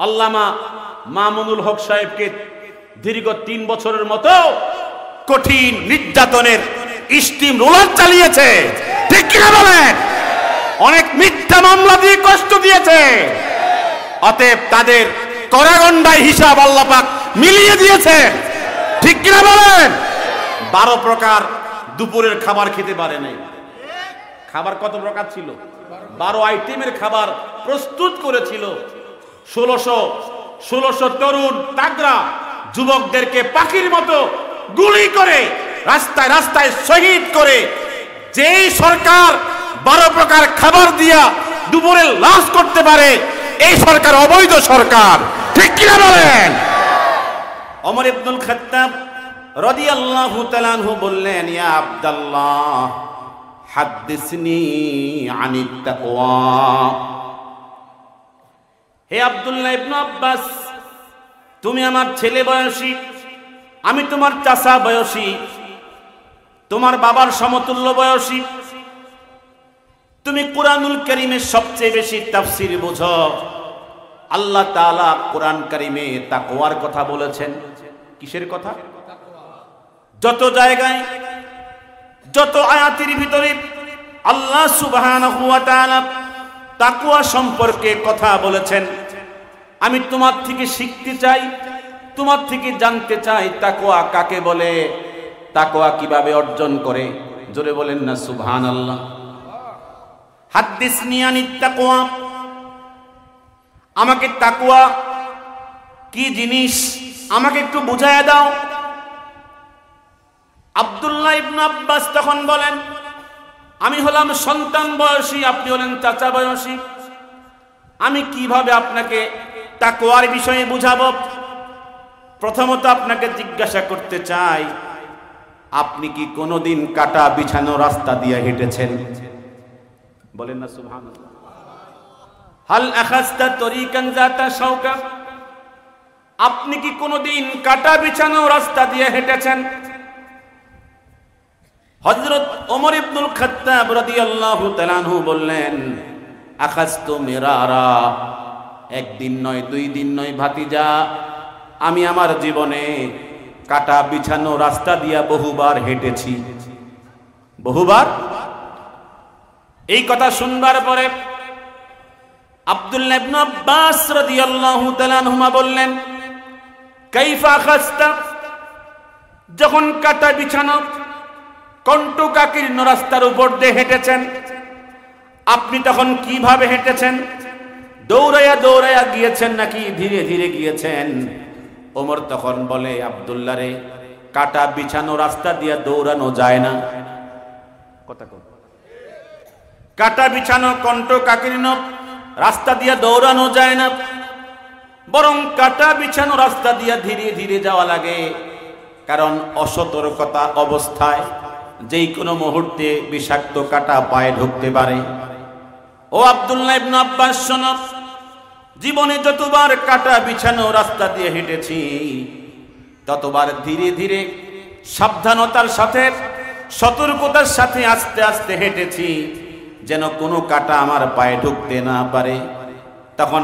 আল্লামা মামুনুল হক সাহেবকে দীর্ঘ 3 বছরের মতো কঠিন নির্যাতনের স্টিম রোলার চালিয়েছে, ঠিক কিনা বলেন? অনেক মিথ্যা মামলা দিয়ে কষ্ট দিয়েছে। অতএব তাদের কড়াগন্ডায় হিসাব আল্লাহ পাক মিলিয়ে দিয়েছে, ঠিক কিনা বলেন? 12 প্রকার দুপুরের খাবার খেতে পারে নাই। খাবার কত প্রকার ছিল? 12 আইটেমের খাবার প্রস্তুত করেছিল। 1600 তরুণ তাগড়া যুবকদেরকে পাখির মতো গুলি করে রাস্তায় রাস্তায় শহীদ করে যেই সরকার 12 প্রকার খাবার দিয়া দুপুরে লাশ করতে পারে, এই সরকার অবৈধ সরকার, ঠিক কিনা বলেন? ওমর ইবনুল খাত্তাব রাদিয়াল্লাহু তাআলা আনহু বললেন, ইয়া আব্দুল্লাহ হাদ্দিসনি আনিত তাকওয়া। হে আব্দুল্লাহ ইবনে আব্বাস, তুমি আমার ছেলে বয়সী, আমি তোমার চাচা বয়সী, তোমার বাবার সমতুল্য বয়সী, তুমি কুরআনুল কারীমের সবচেয়ে বেশি তাফসীর বোঝো। আল্লাহ তাআলা কুরআন কারীমে তাকওয়ার কথা বলেছেন। কিসের কথা? যত জায়গায় যত আয়াতের ভিতরে আল্লাহ সুবহানাহু ওয়া তাআলা তাকওয়া সম্পর্কে কথা বলেছেন, আমি তোমার থেকে শিখতে চাই, তোমার থেকে জানতে চাই তাকওয়া কাকে বলে, তাকওয়া কিভাবে অর্জন করে। জোরে বলেন না সুবহানাল্লাহ। হাদ্দিসনি আনিত তাকওয়া, আমাকে তাকওয়া কি জিনিস আমাকে একটু বুঝায় দাও। আব্দুল্লাহ ইবনে আব্বাস তখন বলেন, আমি হলাম সন্তান বয়সী, আপনি হলেন চাচা বয়সী, আমি কিভাবে আপনাকে তাকওয়ার বিষয়ে বুঝাবো? প্রথমত আপনাকে জিজ্ঞাসা করতে চাই, আপনি কি কোনোদিন কাটা বিছানো রাস্তা দিয়ে হেঁটেছেন? বলেন না সুবহানাল্লাহ। হাল আখাযতা তরিকান যাতা শাওকা, আপনি কি কোনোদিন কাটা বিছানো রাস্তা দিয়ে হেঁটেছেন? হযরত ওমর ইবনুল খাত্তাব রাদিয়াল্লাহু তাআলা আনহু বললেন, আখাযতু মিরারা, একদিন নয়, 2 দিন নয় ভাতিজা, আমি আমার জীবনে কাটা বিছানো রাস্তা দিয়া বহুবার হেঁটেছি, বহুবার। এই কথা শুনবার পরে আব্দুল্লাহ ইবনে আব্বাস রাদিয়াল্লাহু তাআলা আনহুমা বললেন, কাইফা আখাযতা, যখন কাটা বিছানো কণ্টকাকীর্ণ রাস্তার উপর দিয়ে হেঁটেছেন, আপনি তখন কিভাবে হেঁটেছেন? দৌড়াইয়া দৌড়াইয়া গিয়েছেন নাকি ধীরে ধীরে গিয়েছেন? ওমর তখন বলে, আব্দুল্লাহ রে, কাটা বিছানো রাস্তা দিয়ে দৌড়ানো যায় না। কথা কই? কাটা বিছানো কণ্টকাকীর্ণ রাস্তা দিয়ে দৌড়ানো যায় না, বরং কাটা বিছানো রাস্তা দিয়ে ধীরে ধীরে যাওয়া লাগে। কারণ অসতর্কতা অবস্থায় যেই কোনো মুহূর্তে বিষাক্ত কাটা পায়ে ঢুকতে পারে। ও আব্দুল্লাহ ইবনে আব্বাস শোনো, জীবনে যতবার কাটা বিছানো রাস্তা দিয়ে হেঁটেছি, ততবার ধীরে ধীরে সাবধানতার সাথে সতর্কতার সাথে আস্তে আস্তে হেঁটেছি, যেন কোনো কাটা আমার পায়ে ঢুকতে না পারে। তখন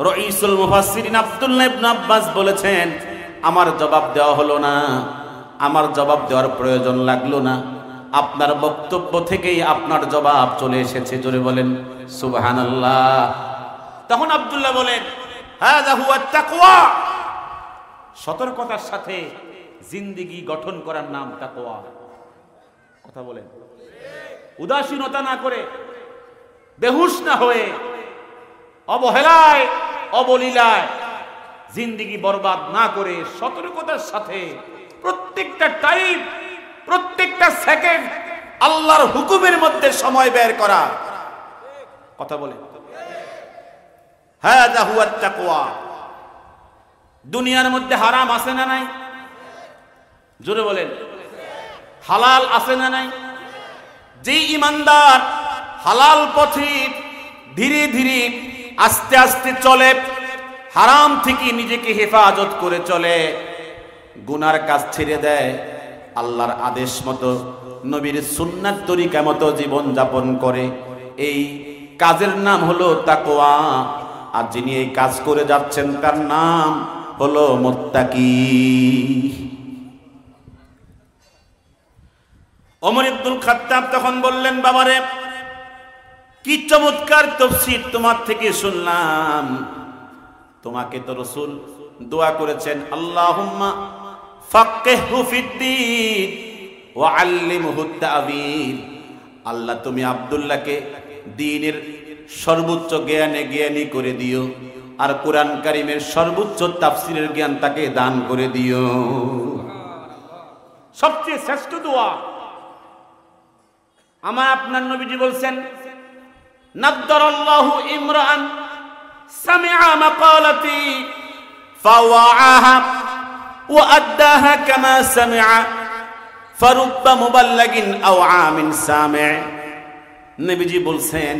রাইসুল মুফাসসিরিন আব্দুল্লাহ ইবনে আব্বাস বলেছেন, আমার জবাব দেওয়া হলো না, আমার জবাব দেওয়ার প্রয়োজন লাগলো না, আপনার বক্তব্য থেকেই আপনার জবাব চলে এসেছে। জোরে বলেন সুবহানাল্লাহ। তখন আব্দুল্লাহ বলেন, হাযা হুয়া তাকওয়া, সতর্কতার সাথে জিন্দেগি গঠন করার নাম তাকওয়া। কথা বলেন, উদাসীনতা না করে, বেহুশ না হয়ে, অবহেলায় অবলীলায় জিন্দেগি বরবাদ না করে সতর্কতার সাথে প্রত্যেকটা টাইম, প্রত্যেকটা সেকেন্ড আল্লাহর হুকুমের মধ্যে সময় বের করা। কথা বলে, হাযা হুয়া তাকওয়া। দুনিয়ার মধ্যে হারাম আছে না নাই? জোরে বলেন, হালাল আছে না নাই? যে ইমানদার হালাল পথে ধীরে ধীরে আস্তে আস্তে চলে, হারাম থেকে নিজেকে হেফাজত করে চলে, গুনার কাজ ছেড়ে দেয়, আল্লাহর আদেশ মতো নবীর সুন্নাত তরিকা মতো জীবন যাপন করে, এই কাজের নাম হলো তাকওয়া। আর যিনি এই কাজ করে যাচ্ছেন তার নাম হলো মুত্তাকি। ওমর ইবনুল খাত্তাব তখন বললেন, বাবারে কি চমৎকার তাফসীর তোমার থেকে শুনলাম। তোমাকে তো রাসূল দোয়া করেছেন, আল্লাহুম্মা ফাক্কিহহু ফিদ্দীন ওয়া আল্লিমহু তা'বীর। আল্লাহ তুমি আব্দুল্লাহকে দ্বীনের সর্বোচ্চ জ্ঞানে জ্ঞানী করে দিও, আর কোরআন কারীমের সর্বোচ্চ তাফসীরের জ্ঞান তাকে দান করে দিও। সবচেয়ে শ্রেষ্ঠ দোয়া। আমার আপনার নবীজি বলছেন, নাদ্দারাল্লাহু ইমরান সামিআ মাকালাতি ফাওয়াআহা ওয়া আদ্দাহা কামা সামিআ ফারুব্বা মুবাল্লাগিন আও আমিন সামি'। নবীজি বলছেন,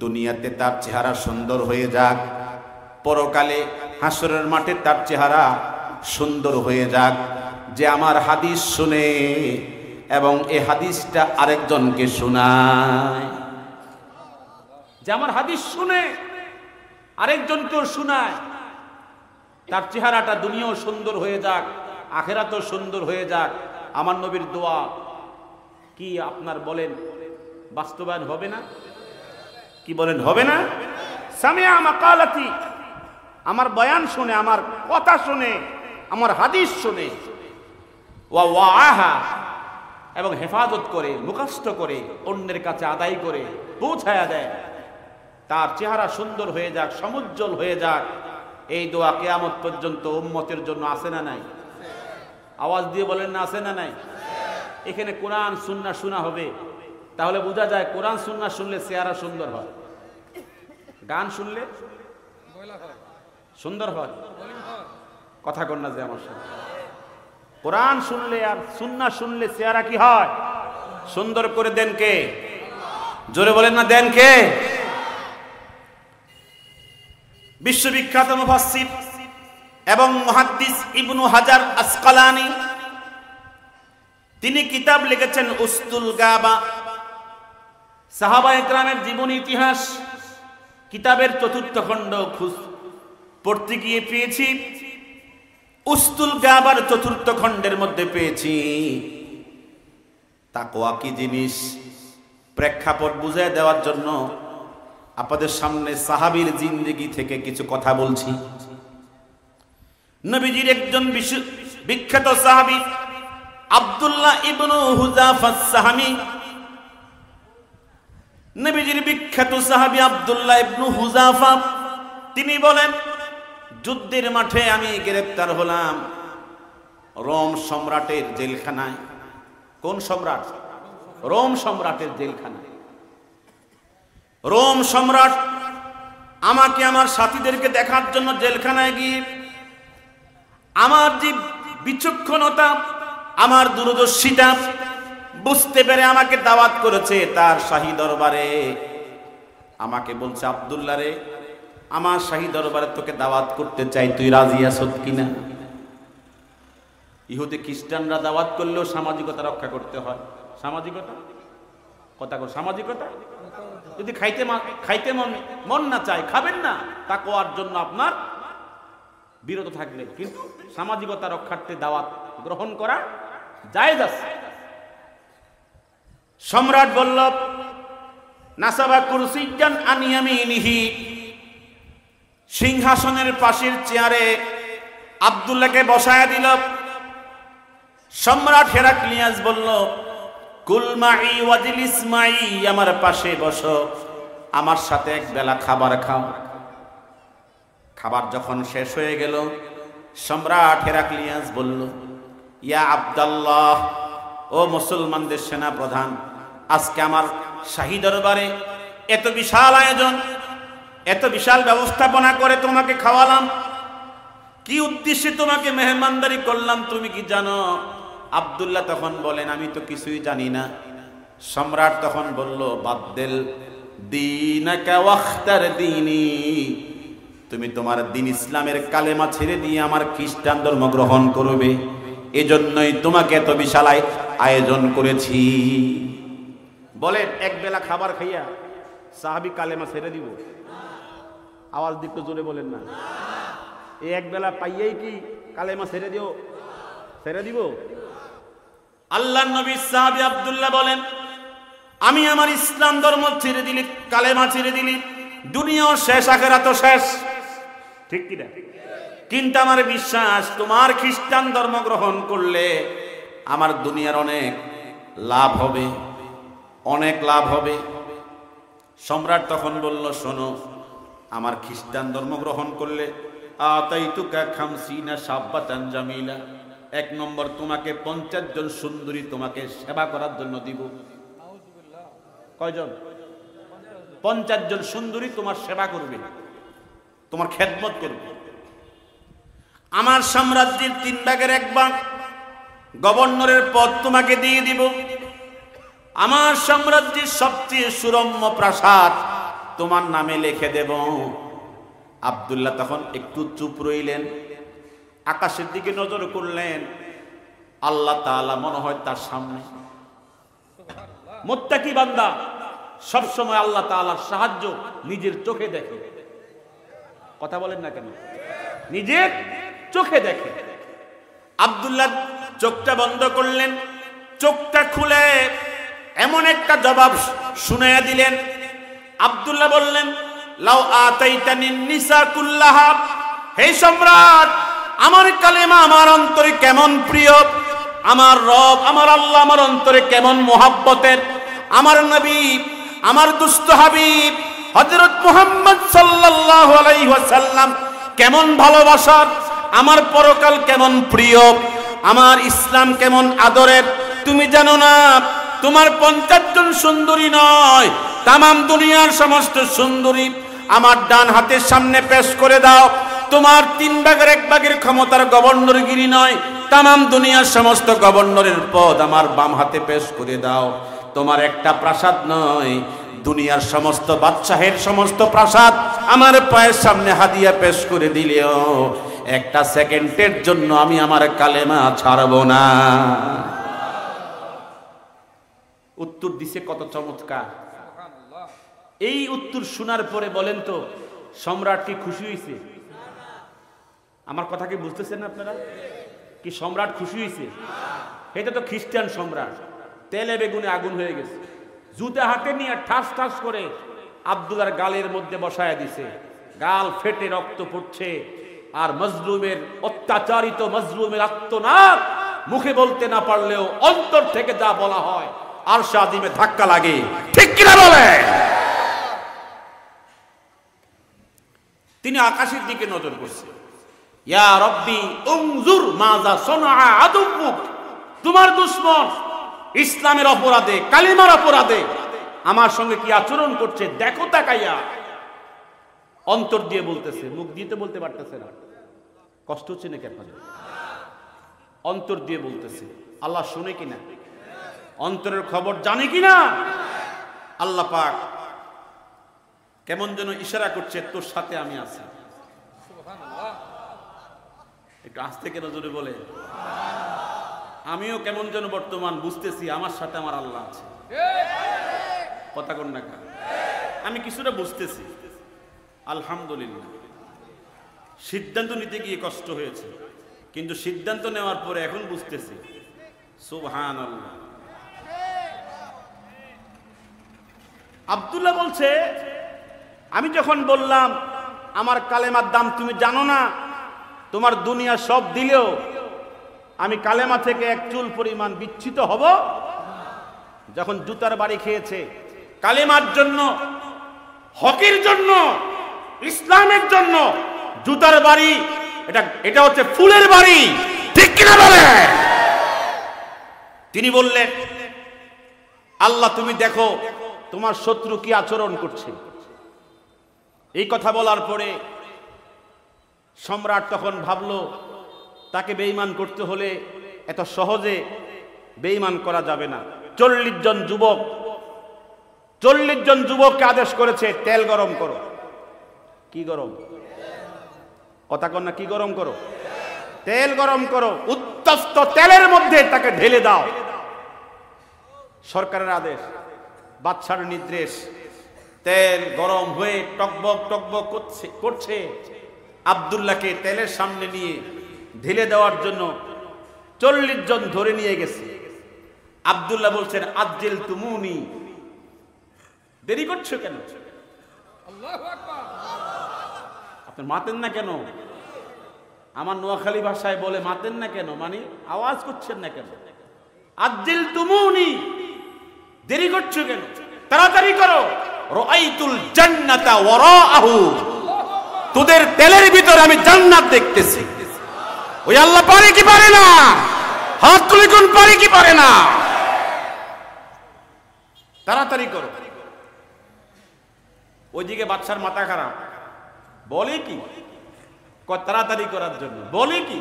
দুনিয়াতে তার চেহারা সুন্দর হয়ে যাক, পরকালে হাসরের মাঠে তার চেহারা সুন্দর হয়ে যাক, যে আমার হাদিস শুনে এবং এই হাদিসটা আরেকজনকে শোনায়। যে আমার হাদিস শুনে আরেকজনকেও শোনায়, তার চেহারাটা দুনিয়াও সুন্দর হয়ে যাক, আখিরাতও সুন্দর হয়ে যাক। আমার নবীর দোয়া কি আপনার বলেন বাস্তবায়ন হবে না? কি বলেন, হবে না? সামিআ মাকালাতি, আমার বয়ান শুনে, আমার কথা শুনে, আমার হাদিস শুনে, ওয়া ওয়াআহা, এবং হেফাজত করে, মুখস্থ করে, অন্যের কাছে আদায় করে পৌঁছায়া দেয়, তার চেহারা সুন্দর হয়ে যাক, সমুজ্জ্বল হয়ে যাক। এই দোয়া কিয়ামত পর্যন্ত উম্মতের জন্য আছে না নাই? আওয়াজ দিয়ে বলেন না, আছে না নাই? এখানে কোরআন সুন্নাহ শোনা হবে, তাহলে বোঝা যায় কোরআন সুন্নাহ শুনলে চেহারা সুন্দর হয়, গান শুনলে সুন্দর হয়। কথা কর না যে আমার সাথে, কোরআন শুনলে আর সুন্নাহ শুনলে চেহারা কি হয়? সুন্দর করে দেন কে? জোরে বলেন না, দেন কে? বিশ্ববিখ্যাত মুফাসসির এবং মুহাদ্দিস ইবনু হাজার আসকালানি, তিনি কিতাব লিখেছেন উসতুল গাবা, সাহাবায়ে কেরামের জীবনী ইতিহাস। কিতাবের ৪র্থ খণ্ড পড়তে গিয়ে পেয়েছি, উসতুল গাবার ৪র্থ খণ্ডের মধ্যে পেয়েছি তাকওয়া কি জিনিস। প্রেক্ষাপট বুঝিয়ে দেওয়ার জন্য আপনাদের সামনে সাহাবীর জিন্দেগি থেকে কিছু কথা বলছি। নবীজির একজন বিখ্যাত সাহাবী আব্দুল্লাহ ইবনু হুযাফা আস-সাহামী, নবীজির বিখ্যাত সাহাবী আব্দুল্লাহ ইবনু হুযাফা, তিনি বলেন, যুদ্ধের মাঠে আমি গ্রেফতার হলাম রোম সম্রাটের জেলখানায়। কোন সম্রাট? রোম সম্রাটের জেলখানায়। রোম সম্রাট আমাকে আমার সাথীদেরকে দেখার জন্য জেলখানায় গিয়ে আমার যে বিচক্ষণতা, আমার দূরদর্শিতা বুঝতে পেরে আমাকে দাওয়াত করেছে তার শাহী দরবারে। আমাকে বলছে, আব্দুল্লাহ রে, আমার শাহী দরবারে তোকে দাওয়াত করতে চাই, তুই রাজি আছো কিনা? ইহুদি খ্রিস্টানরা দাওয়াত করলেও সামাজিকতা রক্ষা করতে হয়। সামাজিকতা, কথা কর, সামাজিকতা। যদি খাইতে মন না চায়, খাবেন না, তাকওয়ার জন্য আপনার বিরত থাকলেন, কিন্তু সামাজিকতা রক্ষার্থে দাওয়াত গ্রহণ করা জায়েজ আছে। সম্রাট বলল, নাসাবা কুরসিয়ান আন ইয়ামিনিহি, সিংহাসনের পাশের চেয়ারে আব্দুল্লাহকে বসায়া দিল। সম্রাট হেরাক্লিয়াস বলল, কুল মাই ওয়াজলিস মাই, আমার পাশে বসো, আমার সাথে এক বেলা খাবার খাও। খাবার যখন শেষ হয়ে গেল, সম্রাট হেরাক্লিয়াস বলল, ইয়া আব্দুল্লাহ, ও মুসলমানদের সেনা প্রধান, আজকে আমার শাহী দরবারে এত বিশাল আয়োজন, এত বিশাল ব্যবস্থাপনা করে তোমাকে খাওয়ালাম, কি উদ্দেশ্যে তোমাকে মেহমানদারি করলাম তুমি কি জানো? আব্দুল্লাহ তখন বলেন, আমি তো কিছুই জানি না। সম্রাট তখন বলল, বাদদেল দীনাকা ওয়াখতার দীনি, তুমি তোমার দিন ইসলামের কালেমা ছেড়ে দিয়ে আমার খ্রিস্টান ধর্ম গ্রহণ করবে, এজন্যই তোমাকে এত বিশাল আয়োজন করেছি। বলেন, এক বেলা খাবার খাইয়া সাহাবী কালেমা ছেড়ে দিব? আওয়াজ দিকটা জোরে বলেন না। এই এক বেলা পাইয়েই কি কালেমা ছেড়ে দিব? আল্লাহর নবী সাহাবী আব্দুল্লাহ বলেন, আমি আমার ইসলাম ধর্ম ছেড়ে দিলি, কালেমা ছেড়ে দিলি, দুনিয়াও শেষ, আখিরাতও শেষ, ঠিক কি না? কিন্তু আমার বিশ্বাস তোমার খ্রিস্টান ধর্ম গ্রহণ করলে আমার দুনিয়ার অনেক লাভ হবে, অনেক লাভ হবে। সম্রাট তখন বলল, শোনো, আমার খ্রিস্টান ধর্ম গ্রহণ করলে আতাইতুকা খামসিনা শাব্বাতান জামিলা, 1 নম্বর তোমাকে 50 জন সুন্দরী তোমাকে সেবা করার জন্য দিব। কয়জন? 50 জন সুন্দরী তোমার সেবা করবে, তোমার খেদমত করবে। আমার সাম্রাজ্যের 3 ভাগের 1 ভাগ গভর্নরের পদ তোমাকে দিয়ে দিব। আমার সাম্রাজ্যের সবচেয়ে সুরম্য প্রাসাদ তোমার নামে লিখে দেব। আব্দুল্লাহ তখন একটু চুপ রইলেন, আকাশের দিকে নজর করলেন। আল্লাহ তাআলা মনে হয় তার সামনে। মুত্তাকি বান্দা সবসময় আল্লাহ তাআলার সাহায্য নিজের চোখে দেখে। কথা বলেন না কেন? নিজের চোখে দেখে। আব্দুল্লাহ চোখটা বন্ধ করলেন, চোখটা খুলে এমন একটা জবাব শুনাইয়া দিলেন। আব্দুল্লাহ বললেন, লাউ আতাইতানিন নিসা কুল্লাহা, হে সম্রাট, আমার কালেমা আমার অন্তরে কেমন প্রিয়, আমার রব আমার আল্লাহ আমার অন্তরে কেমন মোহাব্বতের, আমার নবী আমার দুষ্ট হাবিব হযরত মুহাম্মদ সাল্লাল্লাহু আলাইহি ওয়াসাল্লাম কেমন ভালোবাসার, আমার পরকাল কেমন প্রিয়, আমার ইসলাম কেমন আদরের তুমি জানো না? তোমার 50 জন সুন্দরী নয়, তামাম দুনিয়ার সমস্ত সুন্দরী আমার ডান হাতের সামনে পেশ করে দাও। তোমার 3 ভাগের 1 ভাগের ক্ষমতার গভর্নরগিরি নয়, তামাম দুনিয়ার সমস্ত গভর্নরের পদ আমার বাম হাতে পেশ করে দাও। তোমার একটা প্রাসাদ নয়, দুনিয়ার সমস্ত বাদশাহের সমস্ত প্রাসাদ আমার পায়ের সামনে হাদিয়া পেশ করে দিলেও 1 সেকেন্ডের জন্য আমি আমার কালেমা ছাড়ব না। উত্তর দিছে কত চমৎকার! এই উত্তর শোনার পরে বলেন তো সম্রাট কি খুশি হয়েছে? আমার কথা কি বুঝতেছেন না আপনারা? কি সম্রাট খুশি হয়েছে? এটা তো খ্রিস্টান সম্রাট, তেলে বেগুনে আগুন হয়ে গেছে। জুতা হাতে নিয়ে ঠাস ঠাস করে আব্দুল্লাহর গালের মধ্যে বসায় দিছে, গাল ফেটে রক্ত পড়ছে। আর মজলুমের অত্যাচারিত মজলুমের আত্মনাদ মুখে বলতে না পারলেও অন্তর থেকে যা বলা হয় আরশে আযিমে ধাক্কা লাগে, ঠিক কিনা বলে? তিনি আকাশের দিকে নজর করছে, ইয়া রব্বি উনজুর মাযা সানা আদুউক, তোমার দুশমন ইসলামের অপরাধে কালিমার অপরাধে আমার সঙ্গে কি আচরণ করছে দেখো তাকাইয়া। অন্তর দিয়ে বলতেছে, মুখ দিয়ে তো বলতে পারতেছে না। কষ্ট হচ্ছে নাকি আপনাদের? অন্তর দিয়ে বলতেছে। আল্লাহ শুনে কিনা? অন্তরের খবর জানে কিনা? আল্লাহ পাক কেমন যেন ইশারা করছে, তোর সাথে আমি আছি। একটু আস্তে কেন জোরে বলে? আমিও কেমন যেন বর্তমান বুঝতেছি আমার সাথে আমার আল্লাহ আছে। কথা কোন না, আমি কিছুটা বুঝতেছি। আলহামদুলিল্লাহ। সিদ্ধান্ত নিতে গিয়ে কষ্ট হয়েছে, কিন্তু সিদ্ধান্ত নেওয়ার পরে এখন বুঝতেছি। সুবহানাল্লাহ। আব্দুল্লাহ বলছে, আমি যখন বললাম আমার কালেমার দাম তুমি জানো না, তোমার দুনিয়া সব দিলেও আমি কালেমা থেকে 1 চুল পরিমাণ বিচ্ছিত হব। যখন জুতার বাড়ি খেয়েছে কালেমার জন্য, হকের জন্য, ইসলামের জন্য জুতার বাড়ি, এটা হচ্ছে ফুলের বাড়ি, ঠিক কিনা বলে? তিনি বললেন, আল্লাহ তুমি দেখো তোমার শত্রু কি আচরণ করছে। এই কথা বলার পরে সম্রাট তখন ভাবলো, তাকে বেঈমান করতে হলে এত সহজে বেঈমান করা যাবে না। 40 জন যুবককে আদেশ করেছে, তেল গরম করো। কি গরম? কথা কন না, কি গরম করো? তেল গরম করো, উত্তপ্ত তেলের মধ্যে তাকে ঢেলে দাও। সরকারের আদেশ, বাদশার নির্দেশ। তেল গরম হয়ে টকবক টকবক করছে। আব্দুল্লাহকে তেলের সামনে নিয়ে ঢেলে দেওয়ার জন্য 40 জন ধরে নিয়ে গেছে। আব্দুল্লাহ বলছেন, আজ্জিল তুমুনি, দেরি করছো কেন? আল্লাহু আকবার। আপনি মাতেন না কেন? আমার নোয়াখালী ভাষায় বলে মাতেন না কেন, মানে আওয়াজ করছেন না কেন? আজ্জিল তুমুনি, দেরি করছো কেন? তাড়াতাড়ি করো। রাআইতুল জান্নাতা ওয়ারাআহু, তোদের তেলের ভিতরে আমি জান্নাত দেখতেছি। ওই আল্লাহ পারে কি পারে না? হাত তুলে কোন পারে কি পারে না? তাড়াতাড়ি করো। ওইদিকে বাদশার মাথা খারাপ, বলে কি তাড়াতাড়ি করার জন্য, বলে কি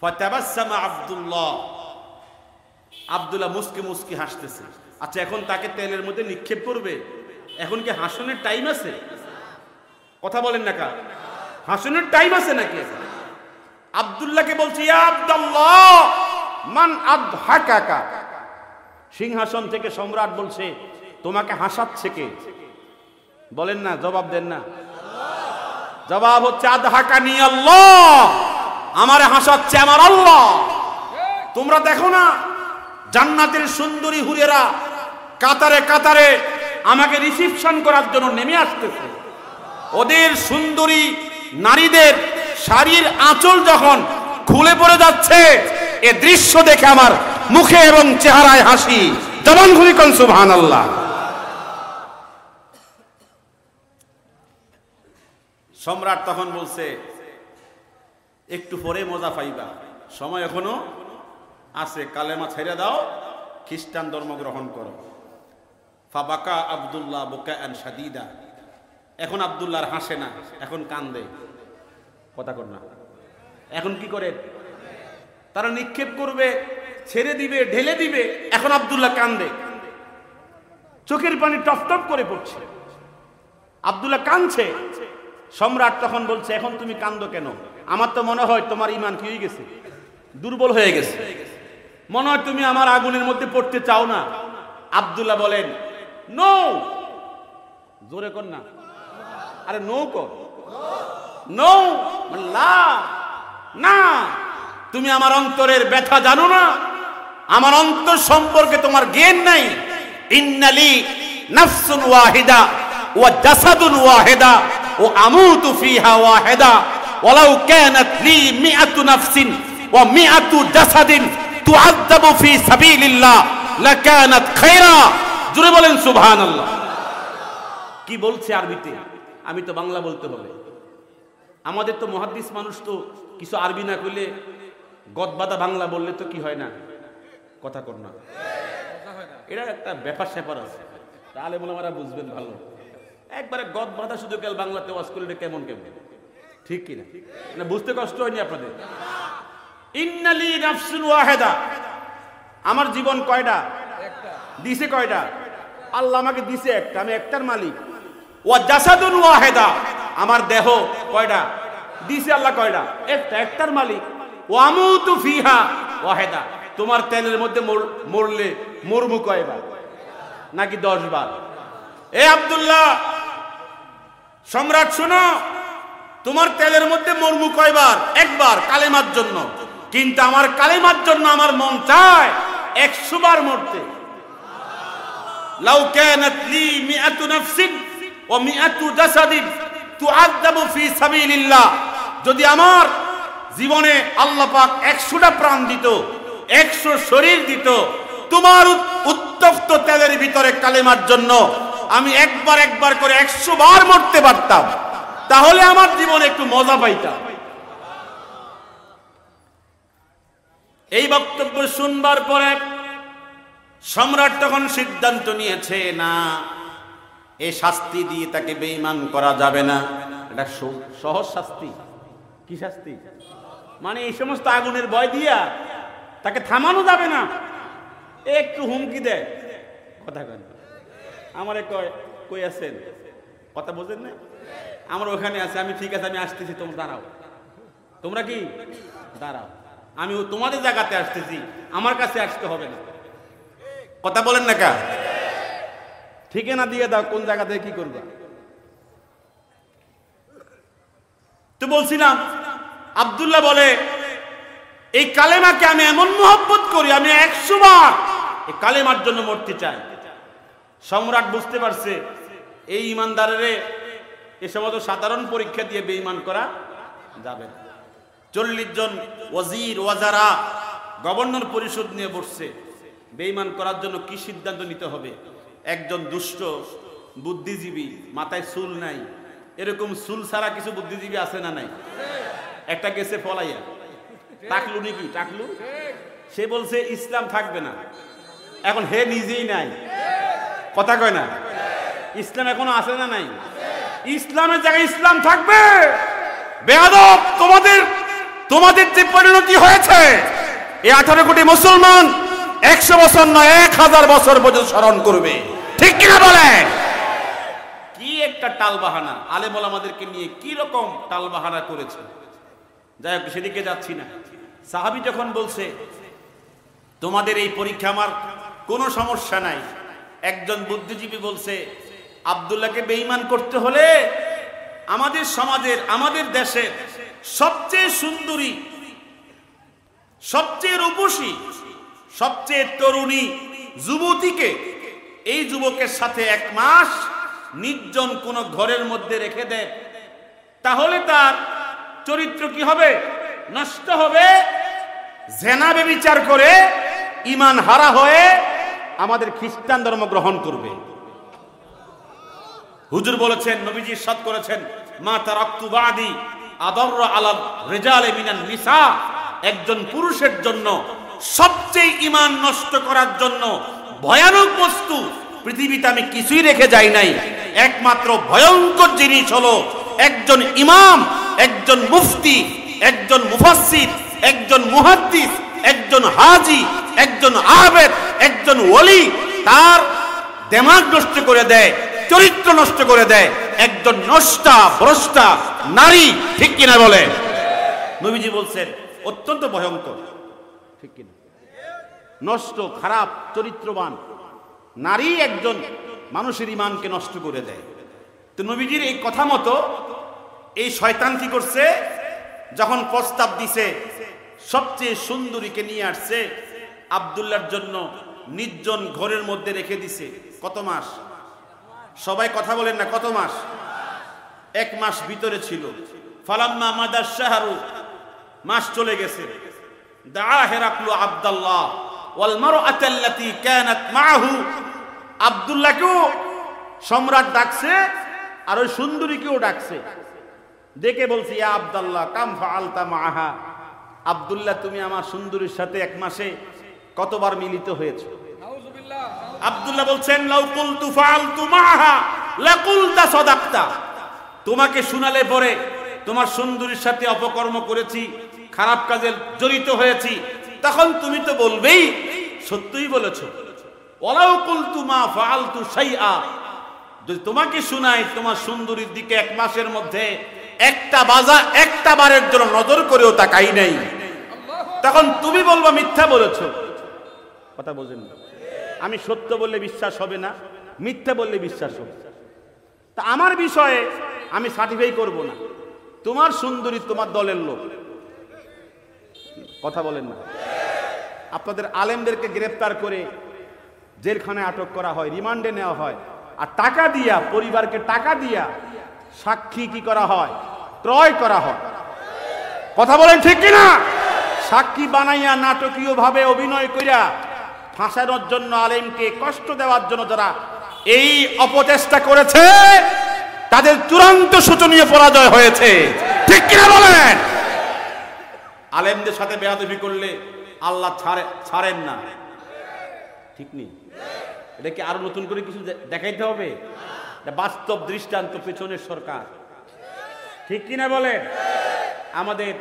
ফাতাবাসসামা আব্দুল্লাহ, আব্দুল্লাহ মুস্কি মুস্কি হাসতেছে। আচ্ছা, এখন তাকে তেলের মধ্যে নিক্ষেপ করবে, এখন কি হাসনের টাইম আছে? কথা বলেন না কা, হাসনের টাইম আছে নাকি? আব্দুল্লাহকে বলছে, ইয়া আব্দুল্লাহ মান আদহাকাকা, সিংহাসন থেকে সম্রাট বলছে, তোমাকে হাসাচ্ছে কে? বলেন না, জবাব দেন না। জবাব হচ্ছে, আদহাকানি আল্লাহ, আমারে হাসাচ্ছে আমার আল্লাহ। তোমরা দেখো না জান্নাতের সুন্দরী হুরেরা কাতারে কাতারে আমাকে রিসিপশন করার জন্য নেমে আসতেছে। ওদের সুন্দরী নারীদের শাড়ির আঁচল যখন খুলে পড়ে যাচ্ছে, এ দৃশ্য দেখে আমার মুখে এবং চেহারায় হাসি। জবান খুলি কোন সুবহানাল্লাহ। সম্রাট তখন বলছে, একটু পরে মজা পাইবা, সময় এখনো আছে, কালেমা ছেড়ে দাও, খ্রিস্টান ধর্ম গ্রহণ করো। ফাবাকা আব্দুল্লাহ বুকাআন শাদীদা, এখন আব্দুল্লাহর হাসে না, এখন কান্দে। কথা কর না, এখন কি করে? তারা নিক্ষেপ করবে, ছেড়ে দিবে, ঢেলে দিবে, এখন আব্দুল্লাহ কান্দে, চোখের পানি টপ টপ করে পড়ছে, আব্দুল্লাহ কাঁদছে। সম্রাট তখন বলছে, এখন তুমি কান্দো কেন? আমার তো মনে হয় তোমার ঈমান কি হয়ে গেছে, দুর্বল হয়ে গেছে, মনে হয় তুমি আমার আগুনের মধ্যে পড়তে চাও না। আব্দুল্লাহ বলেন, নো, জোরে কর না, আরে নো কর, নো, না, তুমি আমার অন্তরের ব্যথা জানো না, আমার অন্তর সম্পর্কে তোমার জ্ঞান নাই। ইন্নালি নাফসুন ওয়াহিদা ওয়া জাসাদুন ওয়াহিদা ওয়া আমুতু ফিহা ওয়াহিদা ওয়ালাউ কানাত লি মিআতু নাফসিন ওয়া মিআতু জাসাদিন তুআযাবু ফি সাবিলিল্লাহ লাকানাত খায়রা। জোরে বলেন সুবহানাল্লাহ। কি বলছে আরবিতে? আমি তো বাংলা বলতে হবে। আমাদের তো মুহাদ্দিস মানুষ, তো কিছু আরবি না করলে, গদবাদা বাংলা বললে তো কি হয় না, কথা কর না, এটা একটা ব্যাপার স্যাপার আছে, তাহলে বলে আমরা বুঝবেন ভালো। একবারে গদবাদা শুধু কাল বাংলাতে ওয়াজ করলে কেমন কেমন, ঠিক কিনা? না বুঝতে কষ্ট হয়নি আপনাদের? ইন্নালি নাফসুন ওয়াহিদা, আমার জীবন কয়টা? দিছে কয়টা? আল্লাহ আমাকে দিছে একটা, আমি একটার মালিক। ওয়া জাসাদুন ওয়াহিদা, আমার দেহ কয়টা? দিছে আল্লাহ কয়টা? একটা, একটার মালিক। ওয়া আমুতু ফিহা ওয়াহিদা, তোমার তেলের মধ্যে মরলে মরমু কয়বার? নাকি 10 বার? এ আব্দুল্লাহ, সম্রাট শোনো, তোমার তেলের মধ্যে মরমু কয়বার? একবার, কালেমার জন্য। কিন্তু আমার কালেমার জন্য আমার মন চায় 100 বার মরতে। লাউ কানাত লি মিআতু নাফসিন ওয়া মিআতু জাসাদিন তুআযাবু ফি সাবিলিল্লাহ, যদি আমার জীবনে আল্লাহ পাক 100টা প্রাণ দিত, 100 শরীর দিত, তোমার উত্তপ্ত তেলের ভিতরে কালেমার জন্য আমি একবার একবার করে 100 বার মরতে পারতাম, তাহলে আমার জীবনে একটু মজা পাইতাম। এই বক্তব্য শুনবার পরে সম্রাট তখন সিদ্ধান্ত নিয়েছে, না, এই শাস্তি দিয়ে তাকে বেঈমান করা যাবে না। এটা সহজ শাস্তি। কি শাস্তি? মানে এই সমস্ত আগুনের ভয় দিয়া তাকে থামানো যাবে না, একটু হুমকি দেয়। কথা কেন? আমারে কই আছেন, কথা বোঝেন না? আমার ওখানে আছে, আমি ঠিক আছে, আমি আসতেছি, তোমরা দাঁড়াও। তোমরা কি দাঁড়াও, আমি তোমাদের জায়গাতে আসতেছি, আমার কাছে আসতে হবে না। কথা বলেন না কা? ঠিকানা দিয়ে দাও কোন জায়গা থেকে কি করবা। তো বলছিলাম আব্দুল্লাহ বলে এই কালেমাকে আমি এমন মহব্বত করি, আমি 100 বার এই কালেমার জন্য মরতে চাই। সম্রাট বুঝতে পারছে এই ইমানদারের এ সমস্ত সাধারণ পরীক্ষা দিয়ে বেঈমান করা যাবে না। 40 জন ওয়াজির ওয়াজারা গভর্নর পরিষদ নিয়ে বসছে, বেঈমান করার জন্য কি সিদ্ধান্ত নিতে হবে। একজন দুষ্ট বুদ্ধিজীবী, মাথায় চুল নাই, এরকম চুল ছাড়া কিছু বুদ্ধিজীবী আছে না নাই, একটা গেছে ফলাইয়া, টাকলু নাকি টাকলু, সে বলছে ইসলাম থাকবে না। এখন হে নিজেই নাই, কথা কয় না, ইসলাম এখনো আছে না নাই, ইসলামের জায়গায় ইসলাম থাকবে। বেয়াদব, তোমাদের যে পরিণতি হয়েছে এই 18 কোটি মুসলমান 100 বছর নয় 1000 বছর পর্যন্ত স্মরণ করবে, ঠিক কিনা বলে? কি একটা টালবাহানা আলেম ওলামাদেরকে নিয়ে কি রকম টালবাহানা করেছে। যাই হোক, সেদিকে যাচ্ছি না। সাহাবী যখন বলছে তোমাদের এই পরীক্ষা আমার কোনো সমস্যা নাই, একজন বুদ্ধিজীবী বলছে আব্দুল্লাহকে বেঈমান করতে হলে আমাদের সমাজের, আমাদের দেশের সবচেয়ে সুন্দরী, সবচেয়ে রূপসী, সবচেয়ে তরুণী যুবতীকে এই যুবকের সাথে 1 মাস নির্জন কোন ঘরের মধ্যে রেখে দেয়, তাহলে তার চরিত্র কি হবে? নষ্ট হবে, জেনা ব্যভিচার করে ঈমান হারা হয়ে আমাদের খ্রিস্টান ধর্ম গ্রহণ করবে। হুজুর বলেছেন, নবীজি ইরশাদ করেছেন, মা তারাকতু বাদি আদারর আলা রিজালি মিনান নিসা, একজন পুরুষের জন্য সবচেয়ে ঈমান নষ্ট করার জন্য ভয়ানক বস্তু পৃথিবীতে আমি কিছুই রেখে যাই নাই। একমাত্র ভয়ঙ্কর জিনিস হলো একজন ইমাম, একজন মুফতি, একজন মুফাসসির, একজন মুহাদ্দিস, একজন হাজি, একজন আবেদ, একজন ওলি তার দিমাগ নষ্ট করে দেয়, চরিত্র নষ্ট করে দেয়, একজন নষ্টা ভ্রষ্টা নারী, ঠিক কিনা বলে? নবীজি বলছেন অত্যন্ত ভয়ঙ্কর, ঠিক কিনা? নষ্ট, খারাপ চরিত্রবান নারী একজন মানুষের ঈমানকে নষ্ট করে দেয়। তো নবীজির এই কথা মতো এই শয়তান কি করছে, যখন প্রস্তাব দিছে সবচেয়ে সুন্দরীকে নিয়ে আসছে, আব্দুল্লাহর জন্য নির্জন ঘরের মধ্যে রেখে দিছে। কত মাস? সবাই কথা বলেন না, কত মাস? 1 মাস ভিতরে ছিল। ফালাম্মা মাদাশ শাহরু, মাস চলে গেছে। দা হেরাকলু আব্দুল্লাহ ওয়াল মারআতাল্লাতী কানাত মাআহু, আব্দুল্লাহকেও সম্রাট ডাকছে আর ওই সুন্দরীকেও ডাকছে। ডেকে বলছি, ইয়া আব্দুল্লাহ কাম ফাআলতা মাআহা, আব্দুল্লাহ তুমি আমার সুন্দরীর সাথে 1 মাসে কতবার মিলিত হয়েছে? আব্দুল্লাহ বলছেন, লাউ কুলতু ফাআলতু মাআহা লাকুলতা সাদাকতা, তোমাকে শোনালে পরে তোমার সুন্দরীর সাথে অপকর্ম করেছি, খারাপ কাজে জড়িত হয়েছি, তখন তুমি তো বলবেই সত্যই বলেছো। ওয়ালাউ কুলতু মা ফাআলতু শাইআ, যদি তোমাকে শোনাই তোমার সুন্দরীর দিকে 1 মাসের মধ্যে একটা বারের জন্য নজর করেও তাকাই নাই, তখন তুমি বলবা মিথ্যা বলেছো। কথা বোঝেন না? আমি সত্য বললে বিশ্বাস হবে না, মিথ্যা বললে বিশ্বাস হবে। তা আমার বিষয়ে আমি সার্টিফাই করব না, তোমার সুন্দরী তোমার দলের লোক। কথা বলেন না? আপনাদের আলেমদেরকে গ্রেফতার করে জেলখানে আটক করা হয়, রিমান্ডে নেওয়া হয়, আর টাকা দিয়া, পরিবারকে টাকা দিয়া সাক্ষী কি করা হয়? ক্রয় করা হয়। কথা বলেন ঠিক কিনা? সাক্ষী বানাইয়া নাটকীয় ভাবে অভিনয় কইরা ফাঁসানোর জন্য, আলেমকে কষ্ট দেওয়ার জন্য যারা এই অপচেষ্টা করেছে তাদের চূড়ান্ত শোচনীয় পরাজয় হয়েছে, ঠিক কিনা বলেন? আলেমদের সাথে বেয়াদবি করলে আল্লাহ ছাড়েন না, ঠিক নেই? এটা কি আরো নতুন করে কিছু দেখাইতে হবে? বাস্তব দৃষ্টান্ত পেছনের সরকার, ঠিক কিনা বলেন? আমাদের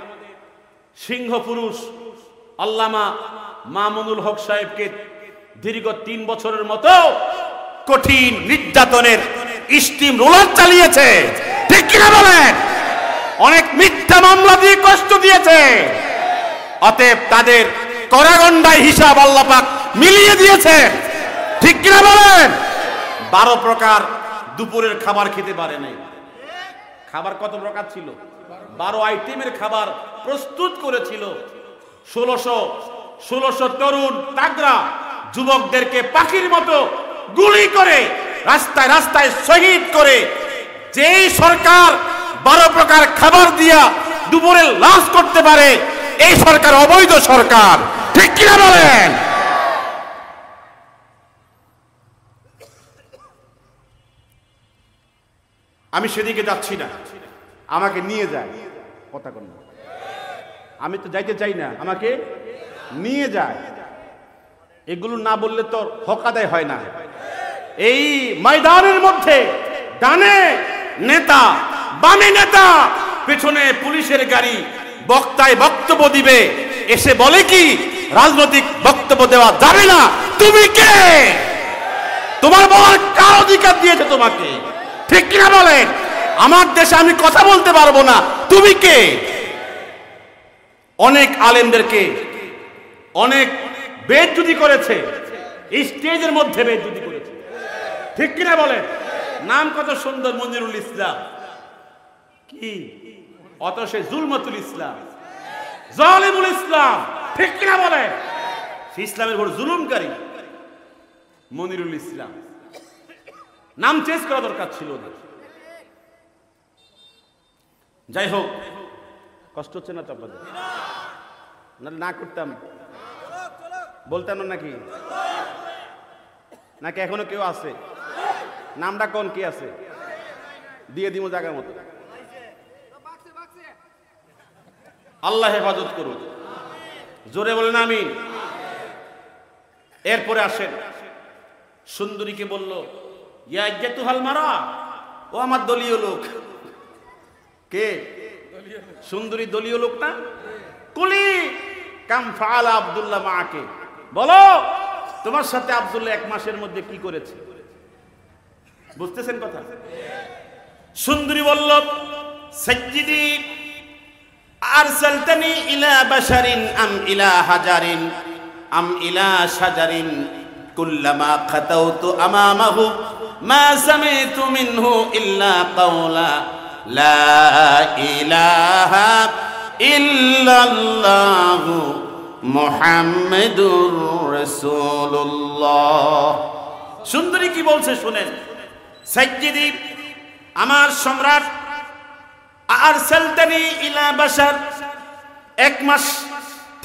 সিংহ পুরুষ আল্লামা মামুনুল হক সাহেবকে দীর্ঘ 3 বছরের মতো কঠিন নির্যাতনের স্টিম রোলার চালিয়েছে, ঠিক কিনা বলেন? অনেক মিথ্যা মামলা দিয়ে কষ্ট দিয়েছে। অতএব তাদের কড়াগন্ডায় হিসাব আল্লাহ পাক মিলিয়ে দিয়েছে, ঠিক কিনা বলেন? 12 প্রকার দুপুরের খাবার খেতে পারে নাই। খাবার কত প্রকার ছিল? 12 আইটেমের খাবার প্রস্তুত করেছিল। 1600 তরুণ তাগড়া যুবকদেরকে পাখির মতো গুলি করে রাস্তায় রাস্তায় শহীদ করে যেই সরকার 12 প্রকার খাবার দিয়া দুপুরে লাঞ্চ করতে পারে, এই সরকার অবৈধ সরকার। ঠিক কিনা বলেন? আমি সেদিকে যাচ্ছি না, আমাকে নিয়ে যায়। কথা কোন? আমি তো যাইতে চাই না, আমাকে নিয়ে যায়। এগুলো না বললে তো হক আদায় হয় না। এই ময়দানের মধ্যে ডানে নেতা, বামে নেতা, পেছনে পুলিশের গাড়ি, বক্তায় বক্তব্য দিবে, এসে বলে কি রাজনৈতিক বক্তব্য দেওয়া যাবে না। তুমি কে? তোমার বলার কার অধিকার দিয়েছে তোমাকে? ঠিক কিনা বলেন? আমার দেশে আমি কথা বলতে পারবো না, তুমি কে? অনেক আলেমদেরকে অনেক বেইজ্জতি করেছে, স্টেজের মধ্যে বেইজ্জতি করেছে। ঠিক কিনা বলেন? নাম কত সুন্দর, মনিরুল ইসলাম। কি অত সে জুলমাতুল ইসলাম, জালিমুল ইসলাম। ঠিক কিনা বলেন? ইসলামের উপর জুলুমকারী মনিরুল ইসলাম। নাম চেঞ্জ করা দরকার ছিল না। যাই হোক, কষ্ট হচ্ছে না তো আপনাদের? না করতাম, বলতাম না নাকি? নাকি এখনো কেউ আছে? নামটা কোন কি আছে? দিয়ে দিব জায়গার মতো। আল্লাহ হেফাজত করুন। জোরে বলেন আমিন। এরপরে আসেন, সুন্দরীকে বলল, ইয়া ইজ্জাতুহাল মারা, ও আমার দলীয় লোক। কে? সুন্দরী দলীয় লোক না? কুলি কাম ফাআলা আব্দুল্লাহ মাকে, বলো তোমার সাথে আব্দুল্লাহ 1 মাসের মধ্যে কি করেছে? বুঝতেছেন কথা? সুন্দরী বলল, সাজ্জিদি আরসালতানি ইলা বাশারিন আম ইলা হাজারিন আম ইলা শাজারিন কুল্লামা খাতাউতু আমামাহু মা সামিতু মিনহু ইল্লা কাওলা লা ইলাহা ইল্লাল্লাহু মুহাম্মাদুর রাসূলুল্লাহ। সুন্দরী কি বলছে শুনেন। সাজ্জিদি, আমার সম্রাট, আরসালতানি ইলা বাশার, 1 মাস